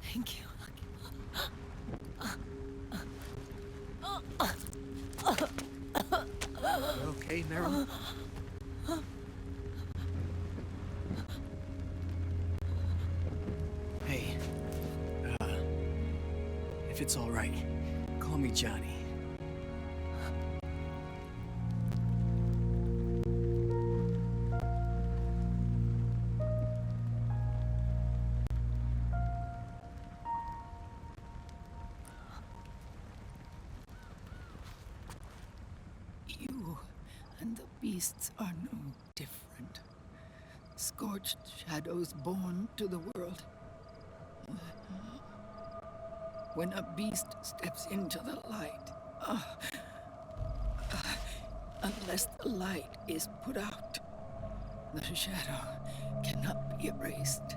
Thank you. Okay, Meryl. Hey, if it's all right, call me Johnny. You and the beasts are no different. Scorched shadows born to the world. When a beast steps into the light, unless the light is put out, the shadow cannot be erased.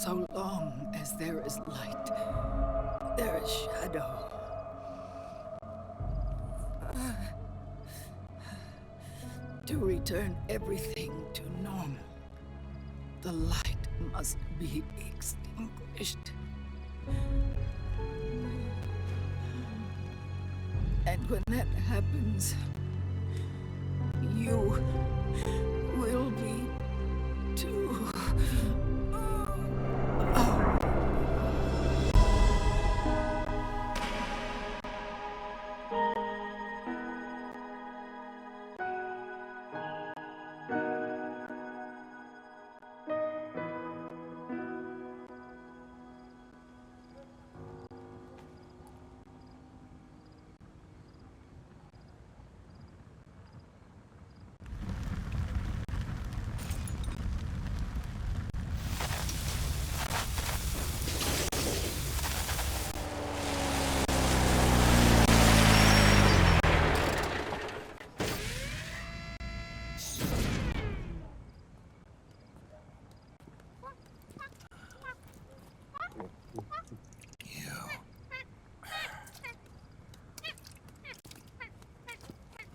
So long as there is light, there is shadow. To return everything to normal, the light must be extinguished. And when that happens, you will be too.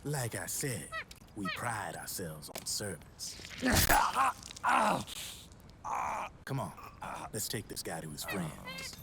Like I said, we pride ourselves on service. Come on, let's take this guy to his friends.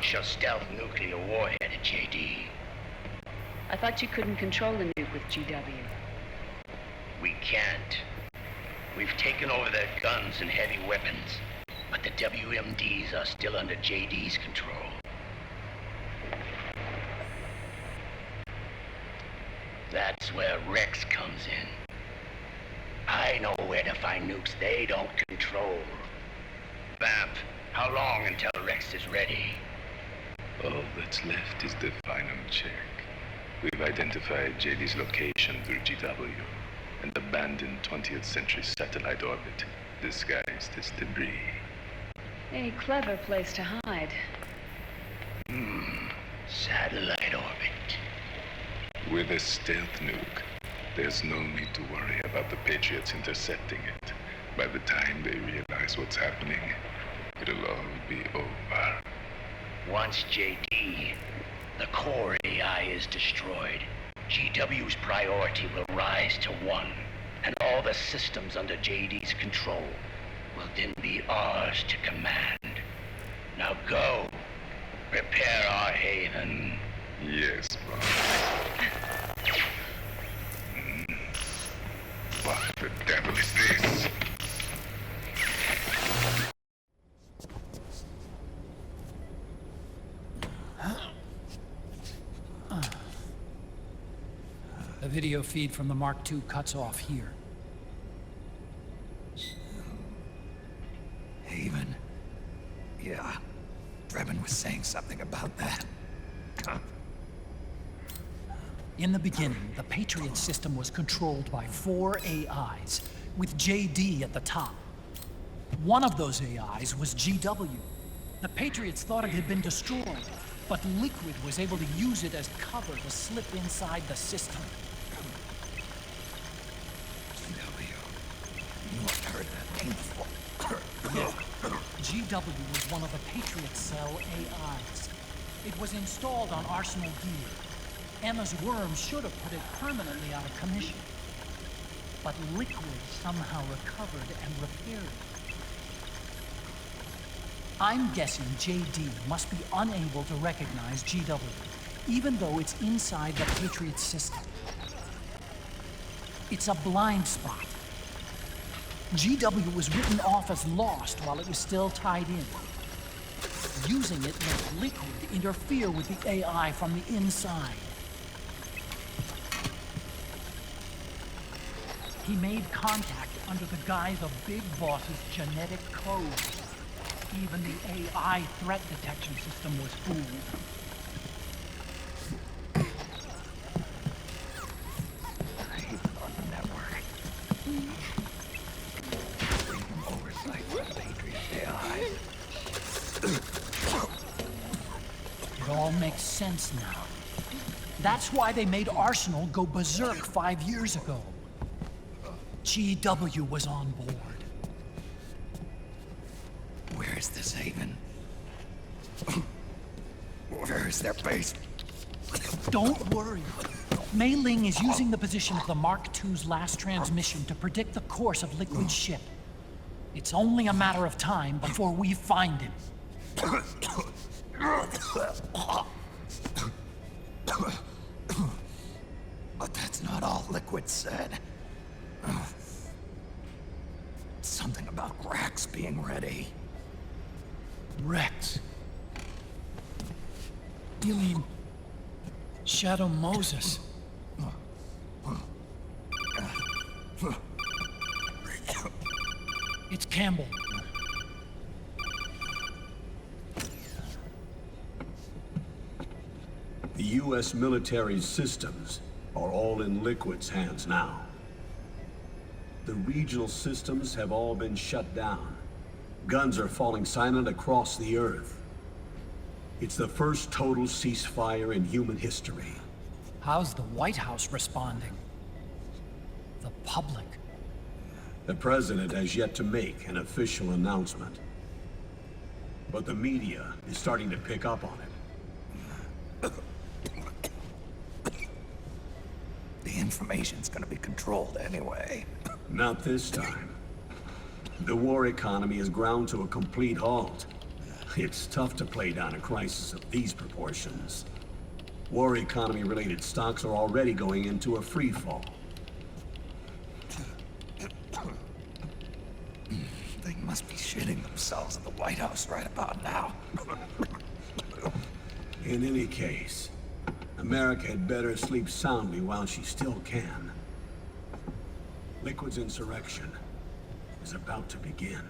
launch a stealth nuclear warhead at JD. I thought you couldn't control the nuke with GW. We can't. We've taken over their guns and heavy weapons, but the WMDs are still under JD's control. That's where Rex comes in. I know where to find nukes they don't control. Vamp, how long until Rex is ready? All that's left is the final check. We've identified JD's location through GW, an abandoned 20th century satellite orbit, disguised as debris. A clever place to hide. Satellite orbit. With a stealth nuke, there's no need to worry about the Patriots intercepting it. By the time they realize what's happening, it'll all be over. Once JD, the core AI is destroyed, GW's priority will rise to 1, and all the systems under JD's control will then be ours to command. Now go, prepare our haven. Yes, boss. What the devil is this? The video feed from the Mark II cuts off here. Haven. Yeah. Рэйвен was saying something about that. In the beginning, the Patriot system was controlled by 4 AIs, with JD at the top. One of those AIs was GW. The Patriots thought it had been destroyed, but Liquid was able to use it as cover to slip inside the system. GW. You must have heard that name before. Yeah. GW was one of the Patriot Cell AIs. It was installed on Arsenal gear. Emma's worm should have put it permanently out of commission. But Liquid somehow recovered and repaired it. I'm guessing JD must be unable to recognize GW, even though it's inside the Patriot system. It's a blind spot. GW was written off as lost while it was still tied in. Using it let Liquid interfere with the AI from the inside. He made contact under the guise of Big Boss's genetic code. Even the AI threat detection system was fooled. Haven on the network. Freedom oversight for the Patriot AI. It all makes sense now. That's why they made Arsenal go berserk 5 years ago. GW was on board. Where is this Haven? Where is their base? Don't worry. Mei Ling is using the position of the Mark II's last transmission to predict the course of Liquid's ship. It's only a matter of time before we find him. But that's not all Liquid said. Something about Rex being ready. Rex? You mean Shadow Moses? It's Campbell. The U.S. military systems are all in Liquid's hands now. The regional systems have all been shut down. Guns are falling silent across the Earth. It's the first total ceasefire in human history. How's the White House responding? The public? The president has yet to make an official announcement. But the media is starting to pick up on it. The information's gonna be controlled anyway. Not this time. The war economy is ground to a complete halt. It's tough to play down a crisis of these proportions. War economy-related stocks are already going into a free fall. They must be shitting themselves at the White House right about now. In any case, America had better sleep soundly while she still can. Liquid's insurrection is about to begin.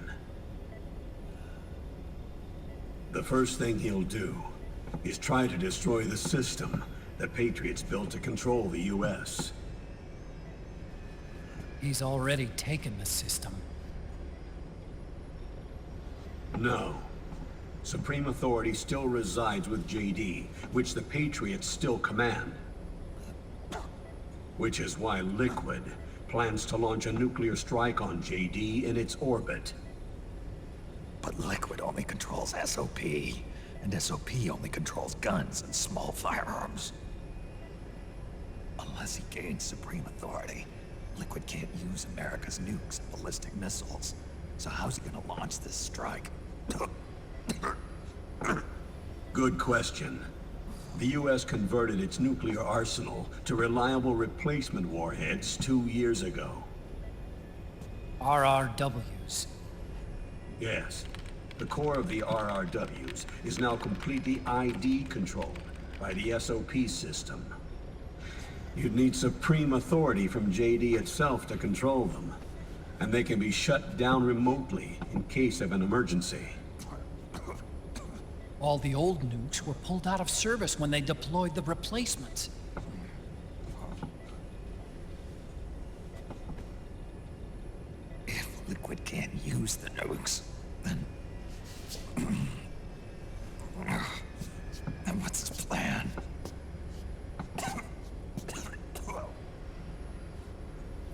The first thing he'll do is try to destroy the system the Patriots built to control the U.S. He's already taken the system. No. Supreme authority still resides with JD, which the Patriots still command. Which is why Liquid plans to launch a nuclear strike on JD in its orbit. But Liquid only controls SOP, and SOP only controls guns and small firearms. Unless he gains supreme authority, Liquid can't use America's nukes and ballistic missiles. So how's he gonna launch this strike? Good question. The U.S. converted its nuclear arsenal to reliable replacement warheads 2 years ago. RRWs. Yes. The core of the RRWs is now completely ID controlled by the SOP system. You'd need supreme authority from JD itself to control them, and they can be shut down remotely in case of an emergency. All the old nukes were pulled out of service when they deployed the replacements. If Liquid can't use the nukes, then what's his plan?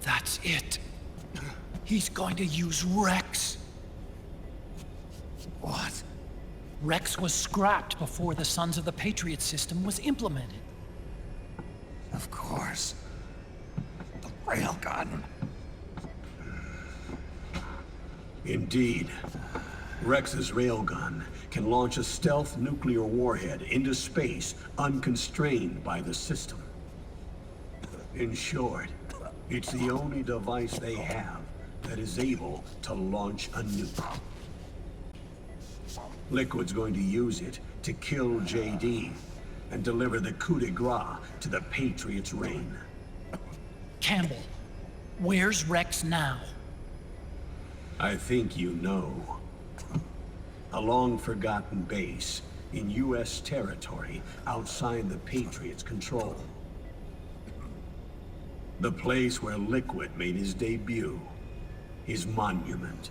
That's it. He's going to use Rex. What? Rex was scrapped before the Sons of the Patriot system was implemented. Of course. The railgun. Indeed. Rex's railgun can launch a stealth nuclear warhead into space unconstrained by the system. In short, it's the only device they have that is able to launch a nuke. Liquid's going to use it to kill JD and deliver the coup de grace to the Patriots' reign. Campbell, where's Rex now? I think you know. A long-forgotten base in U.S. territory outside the Patriots' control. The place where Liquid made his debut, his monument,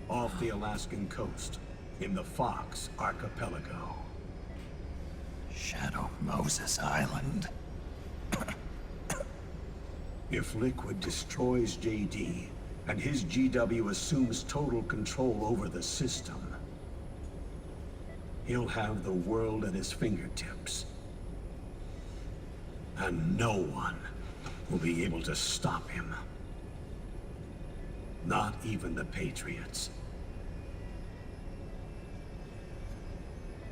off the Alaskan coast in the Fox Archipelago. Shadow Moses Island. If Liquid destroys JD, and his GW assumes total control over the system, he'll have the world at his fingertips. And no one will be able to stop him. Not even the Patriots.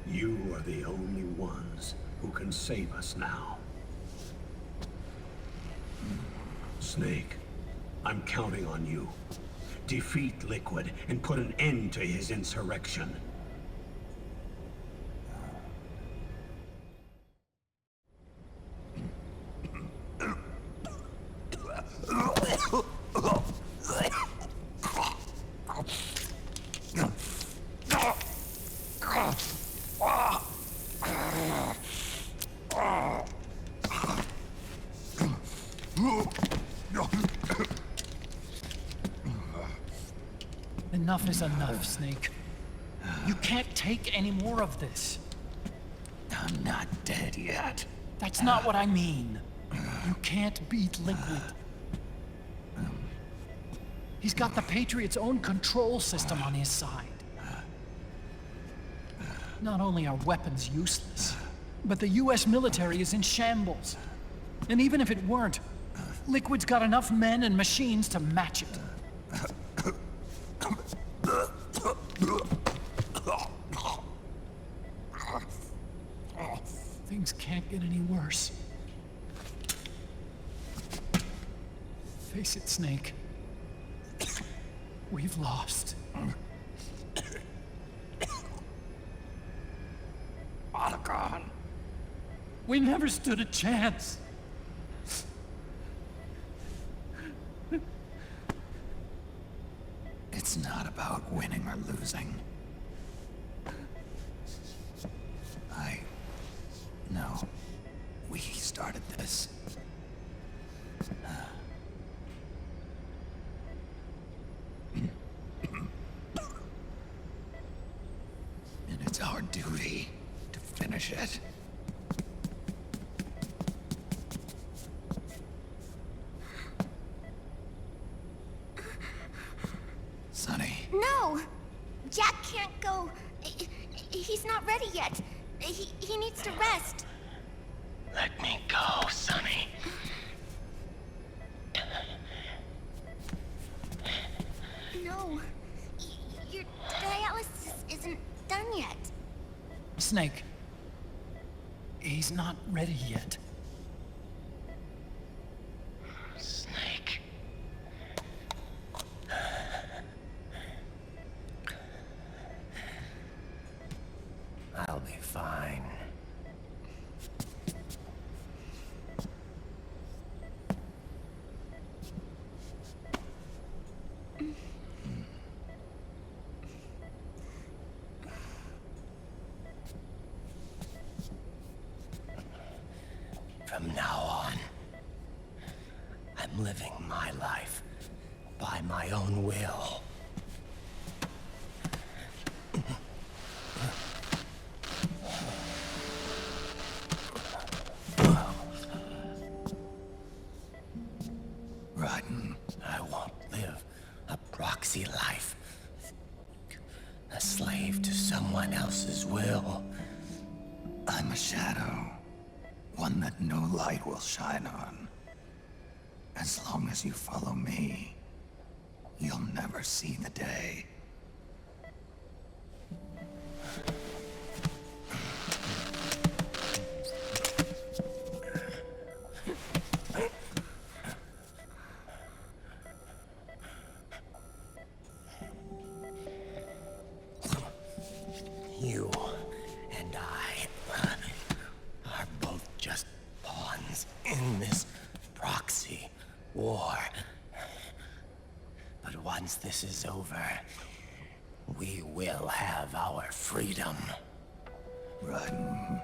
You are the only ones who can save us now. Snake, I'm counting on you. Defeat Liquid and put an end to his insurrection. Enough is enough, Snake. You can't take any more of this. I'm not dead yet. That's not what I mean. You can't beat Liquid. He's got the Patriots' own control system on his side. Not only are weapons useless, but the US military is in shambles. And even if it weren't, Liquid's got enough men and machines to match it. Things can't get any worse. Face it, Snake. We've lost. Otacon. We never stood a chance. It's not about winning or losing. No. We started this. And it's our duty to finish it. Sonny. No! Jack can't go. He's not ready yet. He needs to rest. Let me go, Sonny. No. Your dialysis isn't done yet. Snake. He's not ready yet. Snake. I'll be fine. From now on, I'm living my life by my own will. Rotten. I won't live a proxy life. A slave to someone else's will. I'm a shadow. One that no light will shine on. As long as you follow me, you'll never see the day. You and I are both just pawns in this proxy war. But once this is over, we will have our freedom. Run.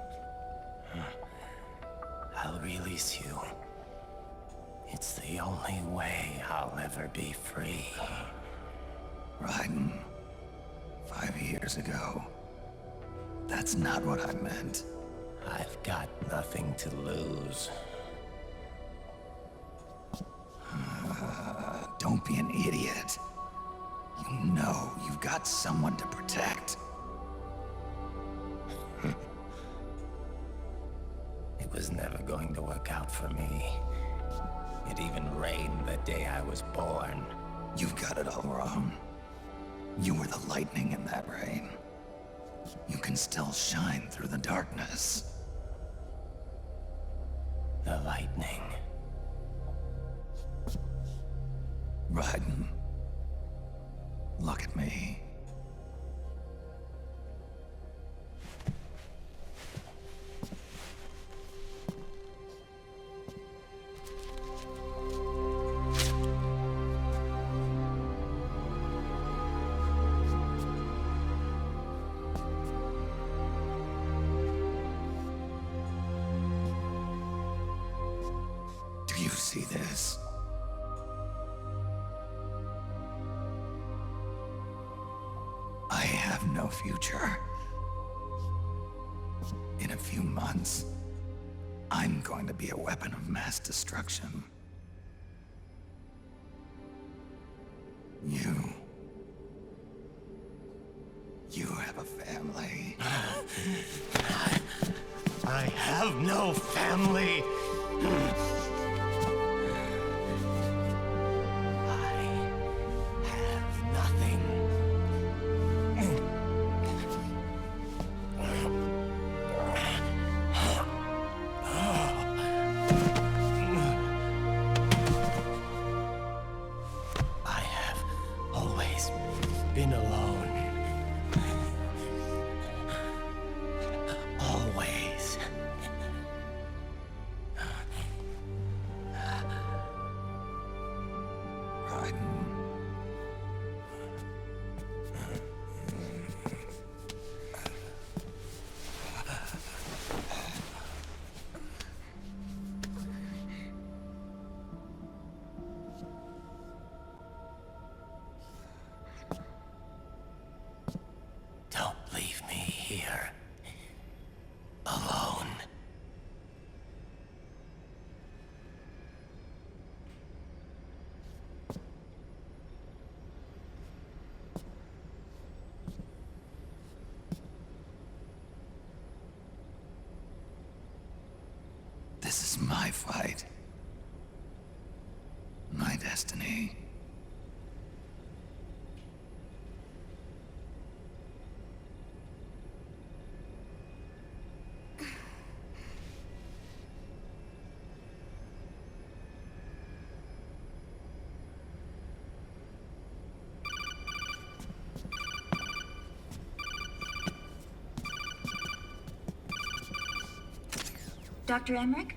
I'll release you. It's the only way I'll ever be free. Raiden, 5 years ago, that's not what I meant. I've got nothing to lose. Don't be an idiot. You know you've got someone to protect. It was never going to work out for me. It even rained the day I was born. You've got it all wrong. You were the lightning in that rain. You can still shine through the darkness. The lightning. Raiden, look at me. Do you see this? I have no future. In a few months, I'm going to be a weapon of mass destruction. You have a family. I have no family. my fight. My destiny. Dr. Emmerich?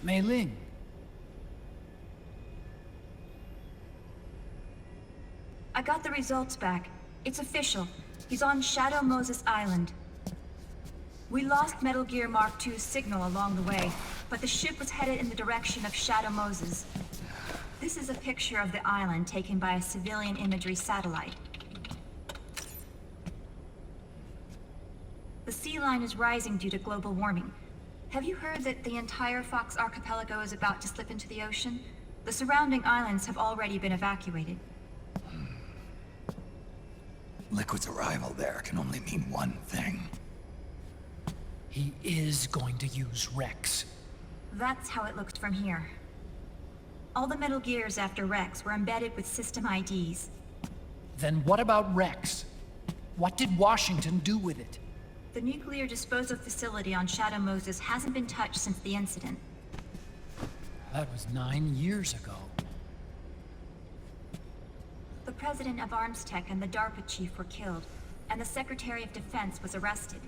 Mei Ling. I got the results back. It's official. He's on Shadow Moses Island. We lost Metal Gear Mark II's signal along the way, but the ship was headed in the direction of Shadow Moses. This is a picture of the island taken by a civilian imagery satellite. The sea line is rising due to global warming. Have you heard that the entire Fox archipelago is about to slip into the ocean? The surrounding islands have already been evacuated. Liquid's arrival there can only mean one thing. He is going to use Rex. That's how it looks from here. All the Metal Gears after Rex were embedded with system IDs. Then what about Rex? What did Washington do with it? The nuclear disposal facility on Shadow Moses hasn't been touched since the incident. That was 9 years ago. The president of ArmsTech and the DARPA chief were killed, and the Secretary of Defense was arrested.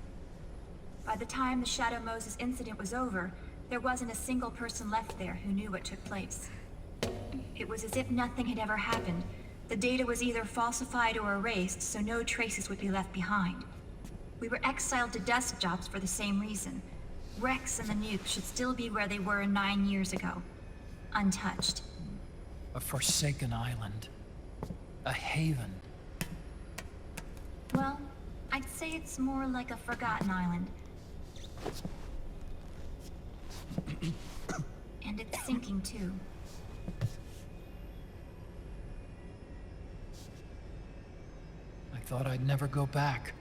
By the time the Shadow Moses incident was over, there wasn't a single person left there who knew what took place. It was as if nothing had ever happened. The data was either falsified or erased, so no traces would be left behind. We were exiled to desk jobs for the same reason. Rex and the nuke should still be where they were 9 years ago. Untouched. A forsaken island. A haven. Well, I'd say it's more like a forgotten island. And it's sinking too. I thought I'd never go back.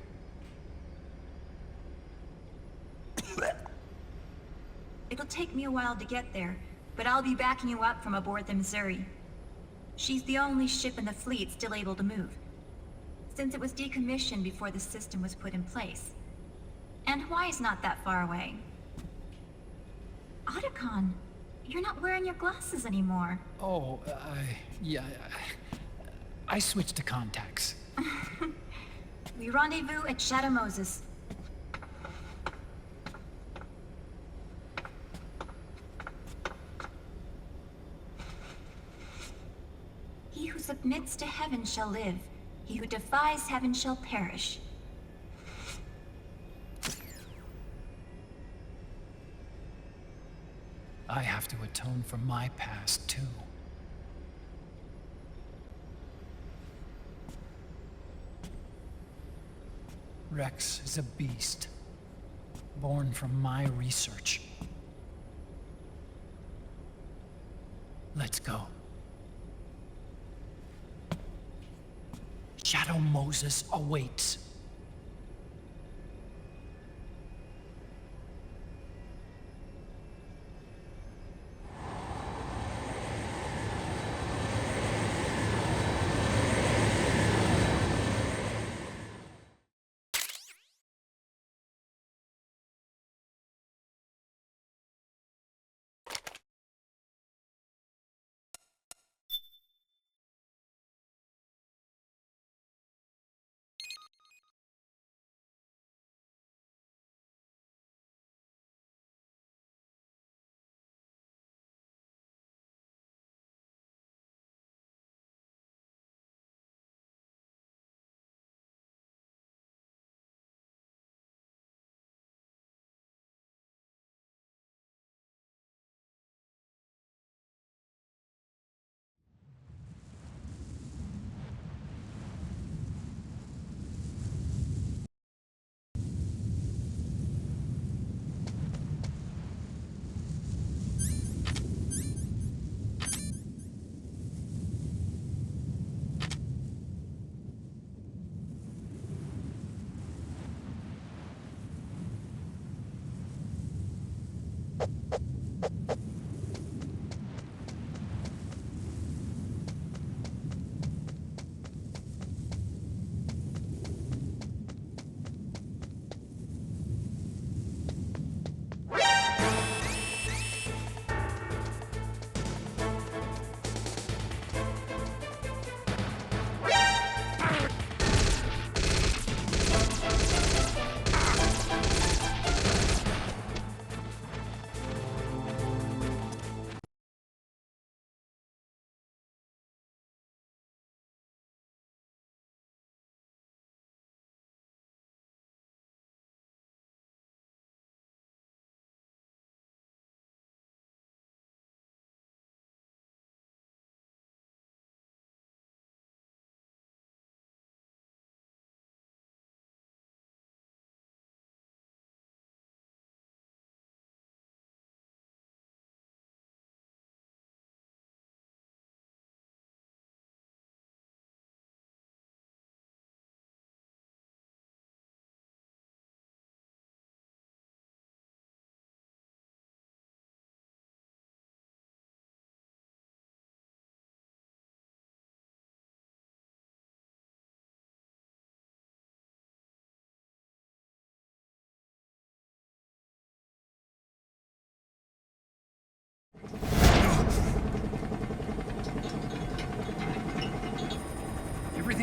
It'll take me a while to get there, but I'll be backing you up from aboard the Missouri. She's the only ship in the fleet still able to move, since it was decommissioned before the system was put in place. And Hawaii's not that far away. Otacon, you're not wearing your glasses anymore. Oh, yeah, I switched to contacts. We rendezvous at Shadow Moses. He who submits to heaven shall live. He who defies heaven shall perish. I have to atone for my past, too. Rex is a beast, born from my research. Let's go. Shadow Moses awaits.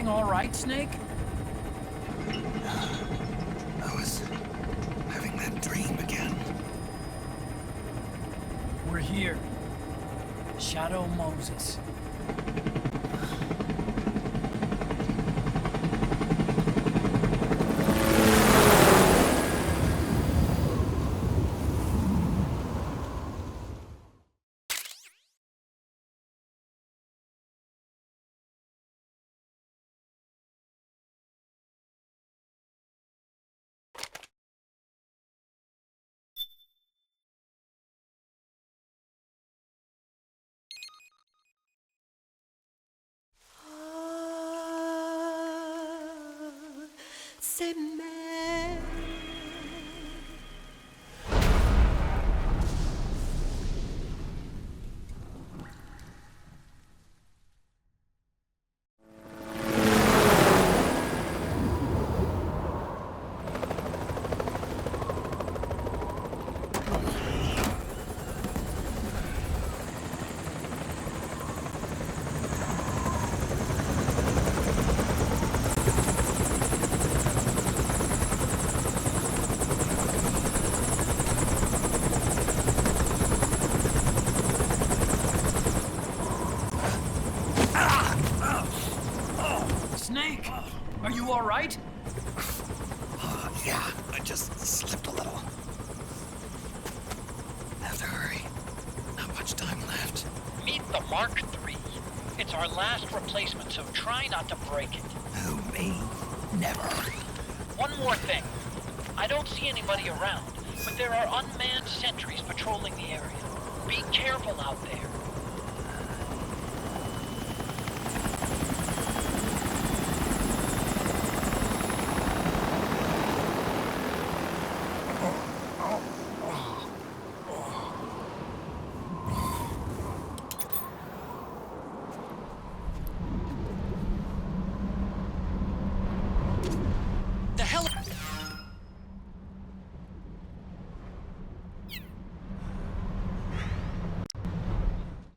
everything all right, Snake? I was having that dream again. We're here. Shadow Moses. C'est mère. Snake, are you all right? Yeah, I just slipped a little. Have to hurry. Not much time left. Meet the Mark III. It's our last replacement, so try not to break it. Who, me? Never. One more thing. I don't see anybody around, but there are unmanned sentries patrolling the area. Be careful out there.